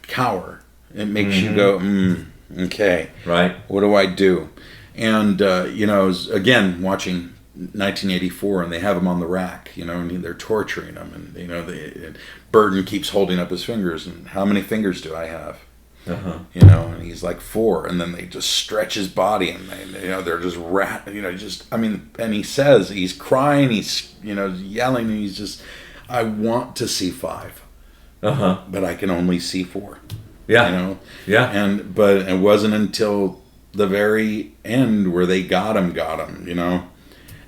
cower. It makes you go, okay, right. What do I do? And, again, watching 1984, and they have him on the rack, and they're torturing him, and, Burton keeps holding up his fingers, and how many fingers do I have? And he's like 4, and then they just stretch his body, and they're just and he says he's crying, he's yelling, and he's just, I want to see 5, but I can only see 4. Yeah. But it wasn't until the very end where they got him,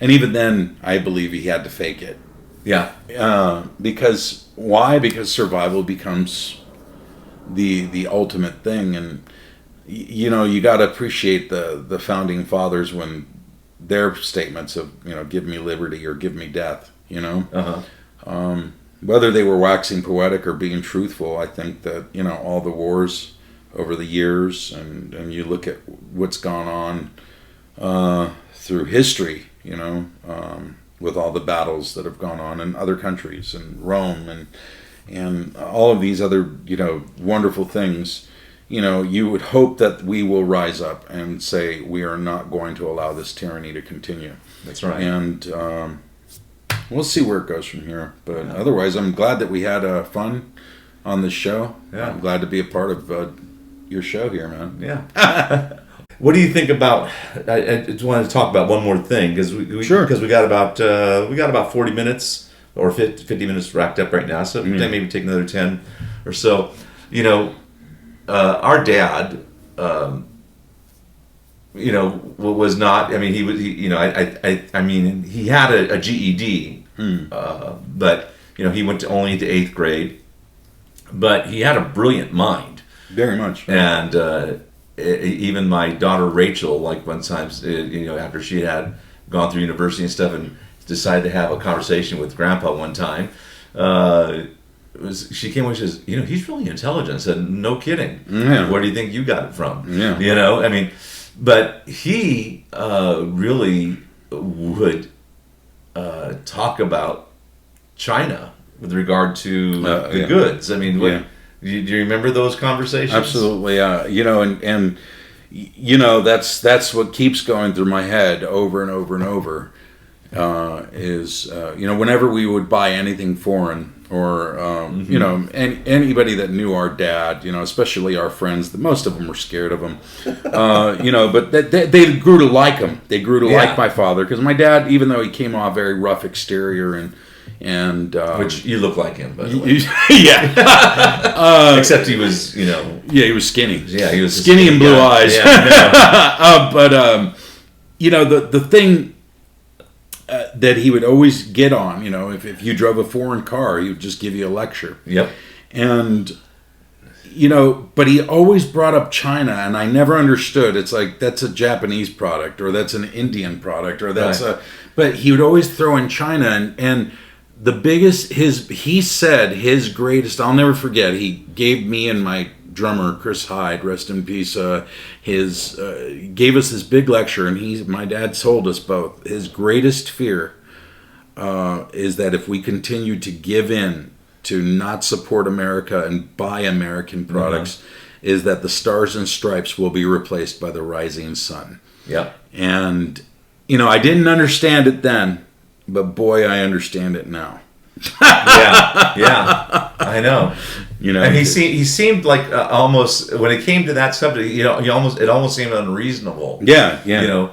and even then, I believe he had to fake it. Yeah. Because why? Because survival becomes the ultimate thing, and you got to appreciate the founding fathers when their statements of give me liberty or give me death. Whether they were waxing poetic or being truthful, I think that all the wars over the years, and you look at what's gone on through history, with all the battles that have gone on in other countries, and Rome, and all of these other wonderful things. You would hope that we will rise up and say we are not going to allow this tyranny to continue. That's right. And we'll see where it goes from here. But otherwise, I'm glad that we had fun on this show. Yeah. I'm glad to be a part of your show here, man. Yeah. What do you think about? I just wanted to talk about one more thing because we got about 40 minutes or 50 minutes wrapped up right now. So maybe take another 10 or so. Our dad, was not. I mean, he was. He had a GED, but he went only to 8th grade. But he had a brilliant mind. Very much. And even my daughter Rachel, like one time, after she had gone through university and stuff, and decided to have a conversation with Grandpa one time, she came and she says, he's really intelligent. I said, no kidding. Yeah. Where do you think you got it from? Yeah. But he really would talk about China with regard to the goods. I mean, do you remember those conversations? Absolutely. And that's what keeps going through my head over and over and over. Whenever we would buy anything foreign, or anybody that knew our dad, especially our friends, most of them were scared of him, but they grew to like him. They grew to like my father, because my dad, even though he came off very rough exterior and which you look like him, by the way. Yeah. Except he was, he was skinny. Yeah, he was skinny and blue eyes. Yeah, the thing that he would always get on, if you drove a foreign car, he would just give you a lecture. Yep. And, but he always brought up China, and I never understood. It's like, that's a Japanese product, or that's an Indian product, or that's but he would always throw in China, and the biggest, he said his greatest, I'll never forget, he gave me and my drummer, Chris Hyde, rest in peace, gave us this big lecture, and my dad told us both, his greatest fear is that if we continue to give in to not support America and buy American products, is that the stars and stripes will be replaced by the rising sun. Yeah. And, I didn't understand it then, but boy, I understand it now. Yeah, I know. And he seemed like almost, when it came to that subject, it almost seemed unreasonable. Yeah.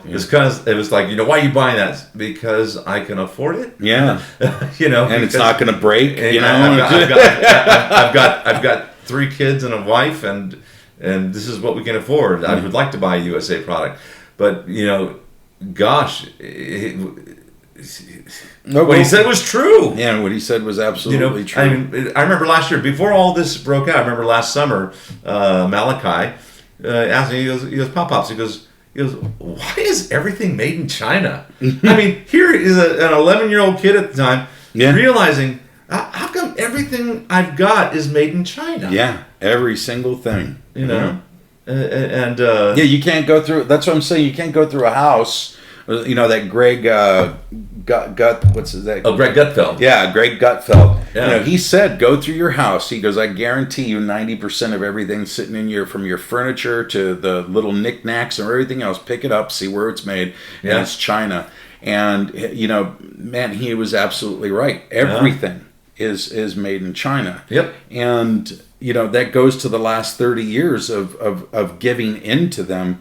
It's because it was like, why are you buying that? Because I can afford it. Yeah. And it's not going to break. I've got 3 kids and a wife, and this is what we can afford. I would like to buy a USA product, but gosh. What he said was true. Yeah, what he said was absolutely true. I remember last year, before all this broke out, I remember last summer, Malachi asked me, he goes, Pop-Pops, he goes, why is everything made in China? Here is an 11-year-old kid at the time realizing, how come everything I've got is made in China? Yeah, every single thing. And you can't go through, that's what I'm saying, you can't go through a house. That Greg what's his name? Oh, Greg Gutfeld. Yeah, Greg Gutfeld. Yeah. He said, go through your house. He goes, I guarantee you 90% of everything sitting in from your furniture to the little knickknacks and everything else, pick it up, see where it's made, and it's China. And, man, he was absolutely right. Everything is made in China. Yep. And, that goes to the last 30 years of giving into them,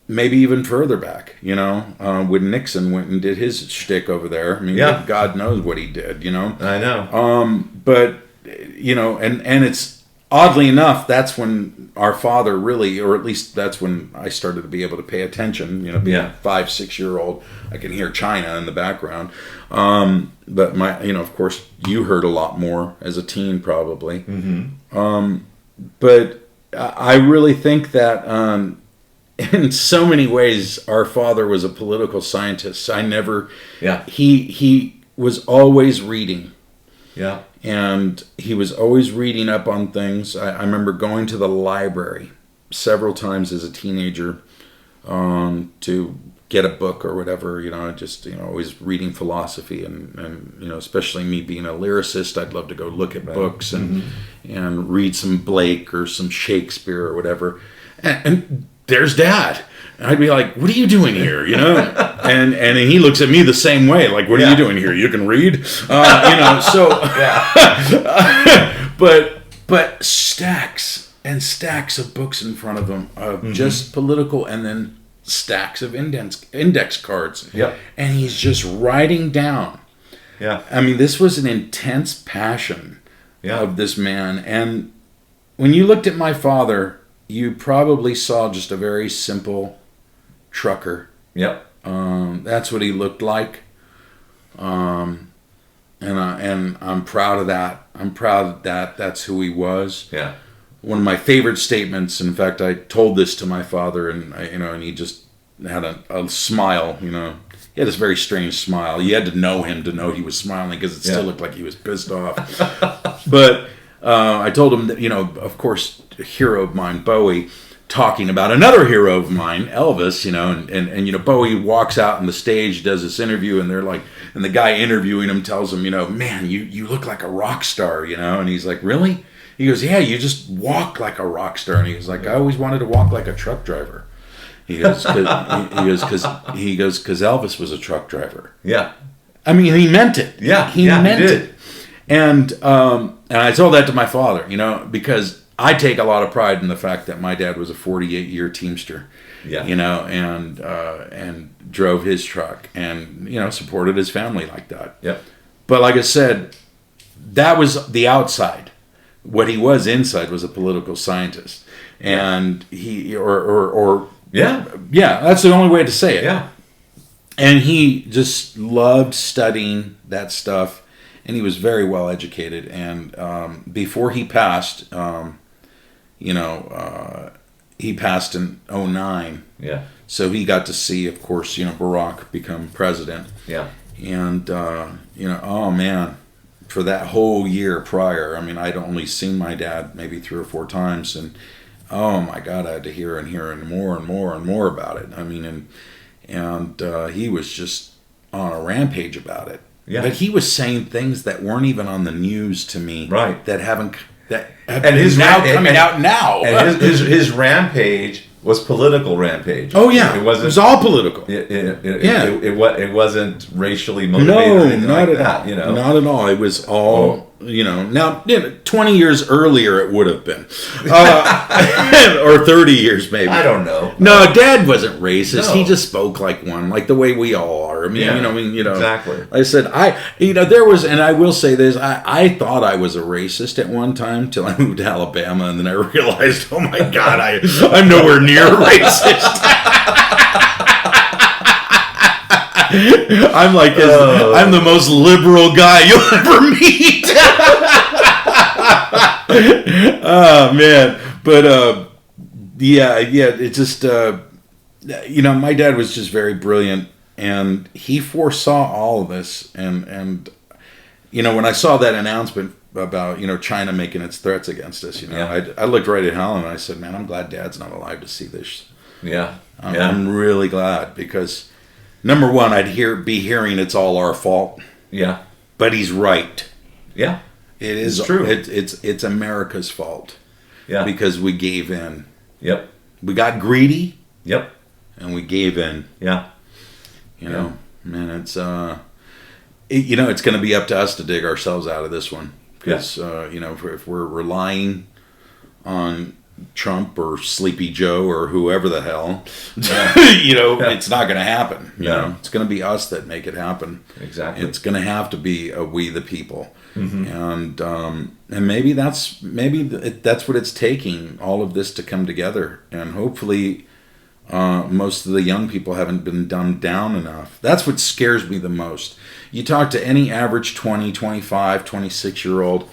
maybe even further back, when Nixon went and did his shtick over there. I mean, God knows what he did, I know. But, and it's oddly enough, that's when our father really, or at least that's when I started to be able to pay attention, being a 5-6-year-old, I can hear China in the background. But of course, you heard a lot more as a teen, probably. Mm-hmm. But I really think that in so many ways, our father was a political scientist. He was always reading. Yeah. And he was always reading up on things. I remember going to the library several times as a teenager to get a book or whatever, always reading philosophy and especially me being a lyricist, I'd love to go look at books and read some Blake or some Shakespeare or whatever. And there's Dad. And I'd be like, what are you doing here? And he looks at me the same way. Like, what are you doing here? You can read? But stacks and stacks of books in front of him of just political, and then stacks of index cards. Yep. And he's just writing down. Yeah. I mean, this was an intense passion of this man. And when you looked at my father, you probably saw just a very simple trucker. Yep. That's what he looked like. And I'm proud of that. I'm proud that that's who he was. Yeah. One of my favorite statements, in fact, I told this to my father, and and he just had a smile, He had this very strange smile. You had to know him to know he was smiling, because it still looked like he was pissed off. But I told him that, of course, a hero of mine, Bowie, talking about another hero of mine, Elvis, and Bowie walks out on the stage, does this interview, and they're like, and the guy interviewing him tells him, man, you look like a rock star, and he's like, really? He goes, yeah, you just walk like a rock star. And he was like, I always wanted to walk like a truck driver. He goes, because Elvis was a truck driver. Yeah. I mean, he meant it. Yeah. He meant it. And I told that to my father, because I take a lot of pride in the fact that my dad was a 48-year Teamster. Yeah. And drove his truck and, supported his family like that. Yep. But like I said, that was the outside. What he was inside was a political scientist. And he, that's the only way to say it. Yeah. And he just loved studying that stuff. And he was very well educated. And before he passed, he passed in 2009. Yeah. So he got to see, of course, Barack become president. Yeah. And, oh man, for that whole year prior, I mean, I'd only seen my dad maybe 3 or 4 times. And, oh my God, I had to hear and more about it. I mean, and he was just on a rampage about it. Yeah. But he was saying things that weren't even on the news to me. Right. That have and his coming out now. And his rampage was political rampage. Oh yeah, it was all political. It wasn't racially motivated or anything like that. Not at all. It was all Now, 20 years earlier it would have been, or 30 years maybe. I don't know. No, Dad wasn't racist. No. He just spoke like one, like the way we all are. I mean, exactly. I said there was, and I will say this. I thought I was a racist at one time till I moved to Alabama, and then I realized, oh my God, I'm nowhere near racist. I'm the most liberal guy you'll ever meet. Oh man, but it just my dad was just very brilliant, and he foresaw all of this, and when I saw that announcement about China making its threats against us, I looked right at Helen and I said, man, I'm glad Dad's not alive to see this. I'm really glad, because number one, I'd be hearing it's all our fault. Yeah. But he's right. Yeah. It is true. It's America's fault. Yeah. Because we gave in. Yep. We got greedy. Yep. And we gave in. Yeah. Man, it's it's going to be up to us to dig ourselves out of this one. because if we're relying on Trump or Sleepy Joe or whoever the hell, it's not going to happen. You know, it's going to be us that make it happen. Exactly. It's going to have to be a we the people, and maybe that's what it's taking, all of this to come together, and hopefully most of the young people haven't been dumbed down enough. That's what scares me the most. You talk to any average 20, 25, 26-year-old,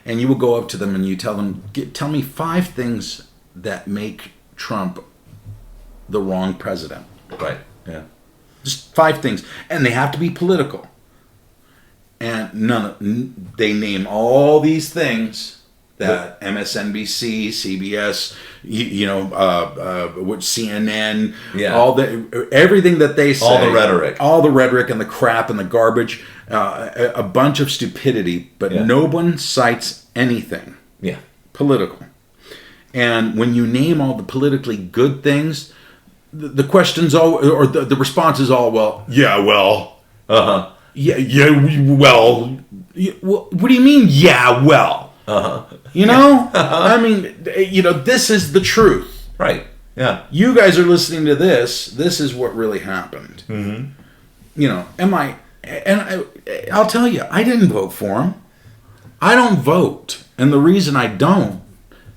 and you will go up to them and you tell them, tell me 5 things that make Trump the wrong president. Right. Yeah. Just 5 things. And they have to be political. And they name all these things that MSNBC, CBS, CNN, everything that they say, all the rhetoric and the crap and the garbage, a bunch of stupidity, but no one cites anything political. And when you name all the politically good things, the questions or the response is all, well, what do you mean, yeah, well? I mean, this is the truth. Right. Yeah. You guys are listening to this. This is what really happened. I'll tell you, I didn't vote for him. I don't vote. And the reason I don't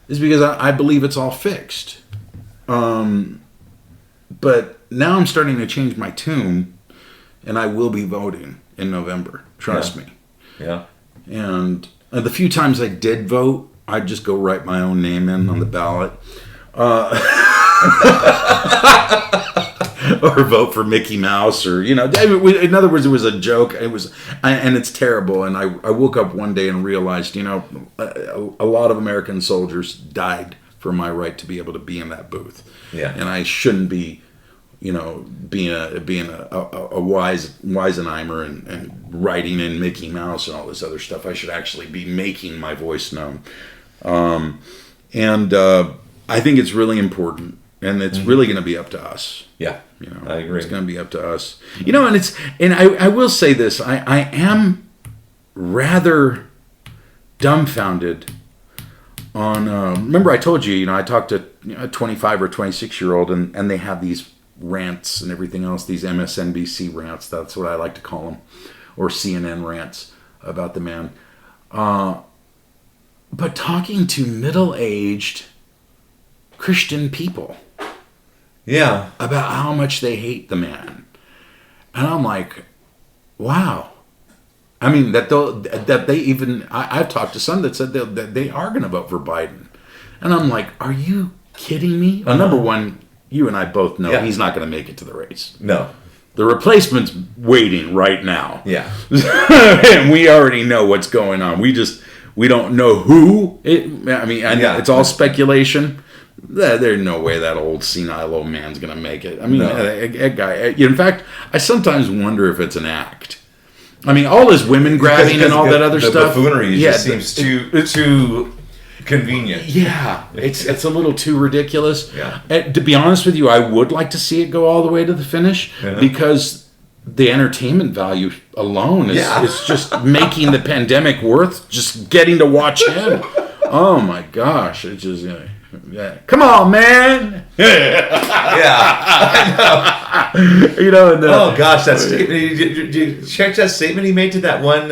is because I believe it's all fixed. But now I'm starting to change my tune, and I will be voting in November. Trust me. Yeah. And the few times I did vote, I'd just go write my own name in on the ballot. Or vote for Mickey Mouse, or in other words, it was a joke. And it's terrible. And I woke up one day and realized, a lot of American soldiers died for my right to be able to be in that booth. Yeah. And I shouldn't be, being a Weisenheimer and writing in Mickey Mouse and all this other stuff. I should actually be making my voice known. I think it's really important, and it's really going to be up to us. Yeah, I agree. It's going to be up to us. And I will say this: I am rather dumbfounded on. Remember, I told you, I talked to a 25 or 26-year-old, and they have these rants and everything else. These MSNBC rants. That's what I like to call them, or CNN rants about the man. But talking to middle-aged Christian people, about how much they hate the man, and I'm like, wow. I mean, I've talked to some that said that they are going to vote for Biden, and I'm like, are you kidding me? Well, number one, you and I both know he's not going to make it to the race. No. The replacement's waiting right now. Yeah. And we already know what's going on. We don't know who. It's all speculation. There's no way that old senile old man's going to make it. I mean, that guy. In fact, I sometimes wonder if it's an act. I mean, all his women grabbing and all that other stuff. The buffoonery just seems too convenient. Yeah, it's a little too ridiculous. Yeah. To be honest with you, I would like to see it go all the way to the finish because the entertainment value alone is just making the pandemic worth just getting to watch him. Oh my gosh, it just come on, man. I know. Oh gosh, that statement! Did you check that statement he made to that one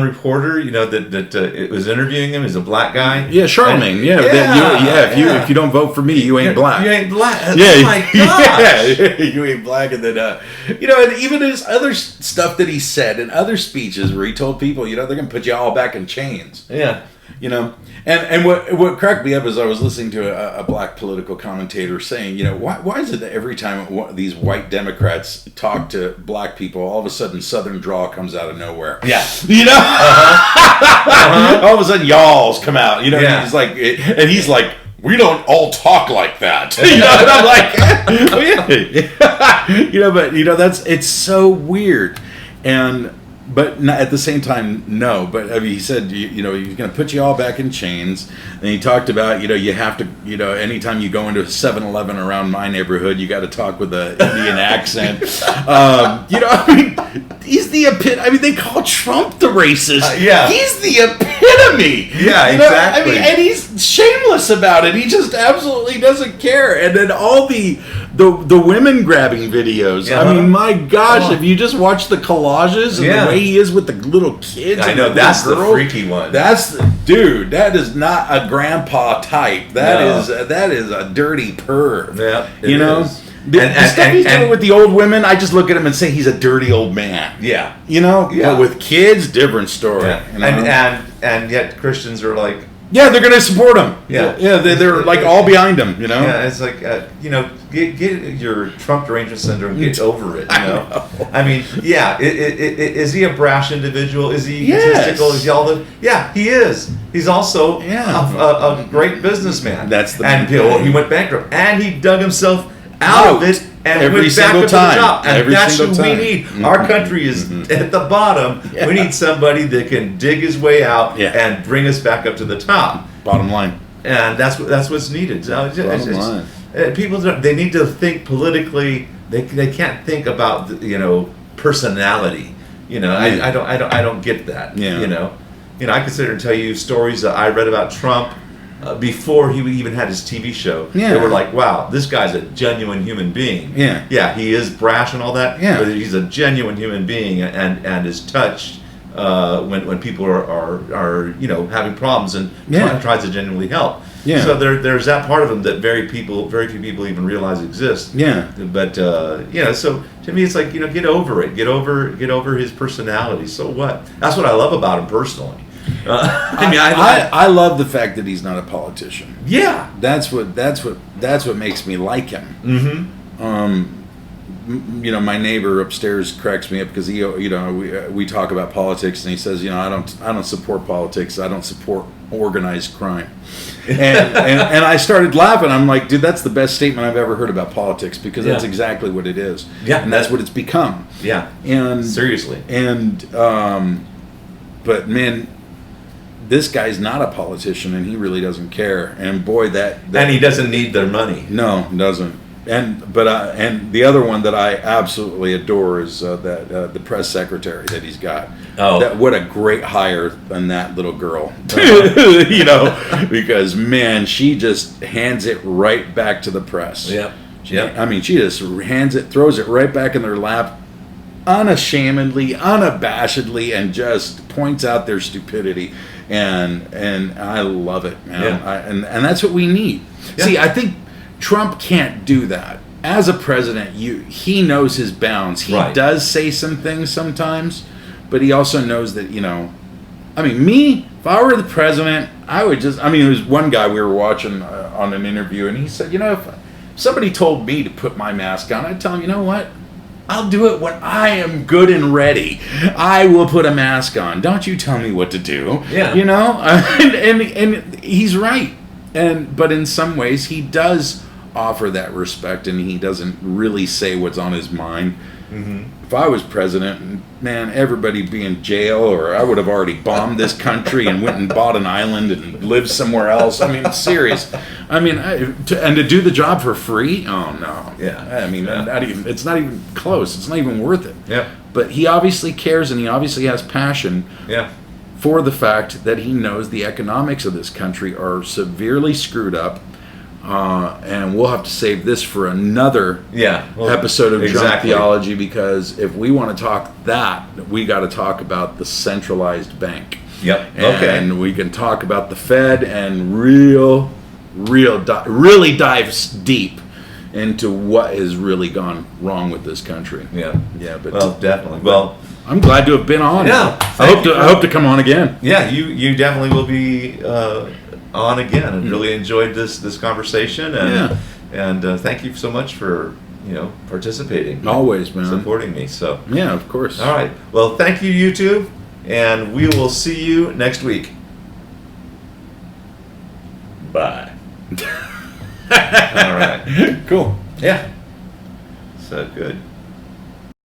reporter? That it was interviewing him. He's a black guy. Yeah, Charlemagne. If you don't vote for me, you ain't black. You ain't black. Yeah, oh my gosh. You ain't black. And then and even his other stuff that he said in other speeches where he told people, they're gonna put you all back in chains. Yeah. And what cracked me up is I was listening to a black political commentator saying, why is it that every time these white Democrats talk to black people, all of a sudden Southern drawl comes out of nowhere? Yeah. All of a sudden y'alls come out. He's like, and he's like, we don't all talk like that. And I'm like, it's so weird. But at the same time, no. But I mean, he said, he's going to put you all back in chains. And he talked about, you have to, anytime you go into a 7-Eleven around my neighborhood, you got to talk with an Indian accent. he's the epitome. I mean, they call Trump the racist. Yeah. He's the epitome. Yeah, you know? exactly. I mean, and he's shameless about it. He just absolutely doesn't care. And then all the women grabbing videos. Yeah. I mean, my gosh, if you just watch the collages and Yeah. the way he is with the little kids. I and know, the that's the girls, freaky one. dude, that is not a grandpa type. That No. is a dirty perv. Yeah, it you know? is. The stuff he's doing with the old women, I just look at him and say he's a dirty old man. Yeah. You know? Yeah. But with kids, different story. Yeah. You know? And yet Christians are like, yeah, they're going to support him. Yeah. Yeah, they're like all behind him, you know? yeah, it's like, get your Trump derangement syndrome, get over it, you know? I mean, yeah, is he a brash individual? Is he egotistical? Is he all the... Yeah, he is. He's also a great businessman. That's the And main thing. he went bankrupt. And he dug himself out of it and Every went back single up to time. the top. And Every that's who single we time. need. Mm-hmm. Our country is at the bottom. Yeah. We need somebody that can dig his way out Yeah. and bring us back up to the top. Bottom line. And that's what's needed. So line. people they need to think politically. They can't think about personality. I don't get that. Yeah. I could sit here and tell you stories that I read about Trump before he even had his TV show. Yeah. They were like, wow, this guy's a genuine human being. Yeah. Yeah, he is brash and all that. Yeah. But he's a genuine human being and is touched when people are having problems and tries to genuinely help. Yeah. So there's that part of him that very few people even realize exists. Yeah. But so to me it's like get over it, get over his personality. So what? That's what I love about him personally. I love the fact that he's not a politician. Yeah. That's what makes me like him. Mm-hmm. My neighbor upstairs cracks me up because we talk about politics and he says, I don't support politics. I don't support organized crime. And I started laughing. I'm like, dude, that's the best statement I've ever heard about politics because that's exactly what it is. Yeah. And that's what it's become. Yeah. And seriously. And but man, this guy's not a politician and he really doesn't care. And boy, that and he doesn't need their money. No, doesn't. And the other one that I absolutely adore is the press secretary that he's got. Oh, what a great hire than that little girl. Because man, she just hands it right back to the press. Yeah. I mean, she just throws it right back in their lap, unashamedly, unabashedly, and just points out their stupidity. And I love it, man. Yeah. And that's what we need. Yeah. See, I think Trump can't do that. As a president, he knows his bounds. He does say some things sometimes, but he also knows that, if I were the president, I would it was one guy we were watching on an interview, and he said, if somebody told me to put my mask on, I'd tell him, you know what? I'll do it when I am good and ready. I will put a mask on. Don't you tell me what to do. Yeah. And he's right. But in some ways, he does offer that respect, and he doesn't really say what's on his mind. Mm-hmm. If I was president, man, everybody'd be in jail, or I would have already bombed this country and went and bought an island and lived somewhere else. I mean, serious. I mean, to do the job for free? Oh no. Yeah. I mean, it's not even close. It's not even worth it. Yeah. But he obviously cares, and he obviously has passion. Yeah. For the fact that he knows the economics of this country are severely screwed up, and we'll have to save this for another episode of Junk Theology, because if we want to talk that, we got to talk about the centralized bank. Yep. And we can talk about the Fed and really dives deep into what has really gone wrong with this country. Yeah. Yeah. But definitely. Well, I'm glad to have been on. Yeah. I hope to come on again. Yeah, you definitely will be on again. I really enjoyed this conversation, and thank you so much for participating. Always, man. Supporting me. So yeah, of course. All right. Well, thank you, YouTube, and we will see you next week. Bye. All right. Cool. Yeah. So good.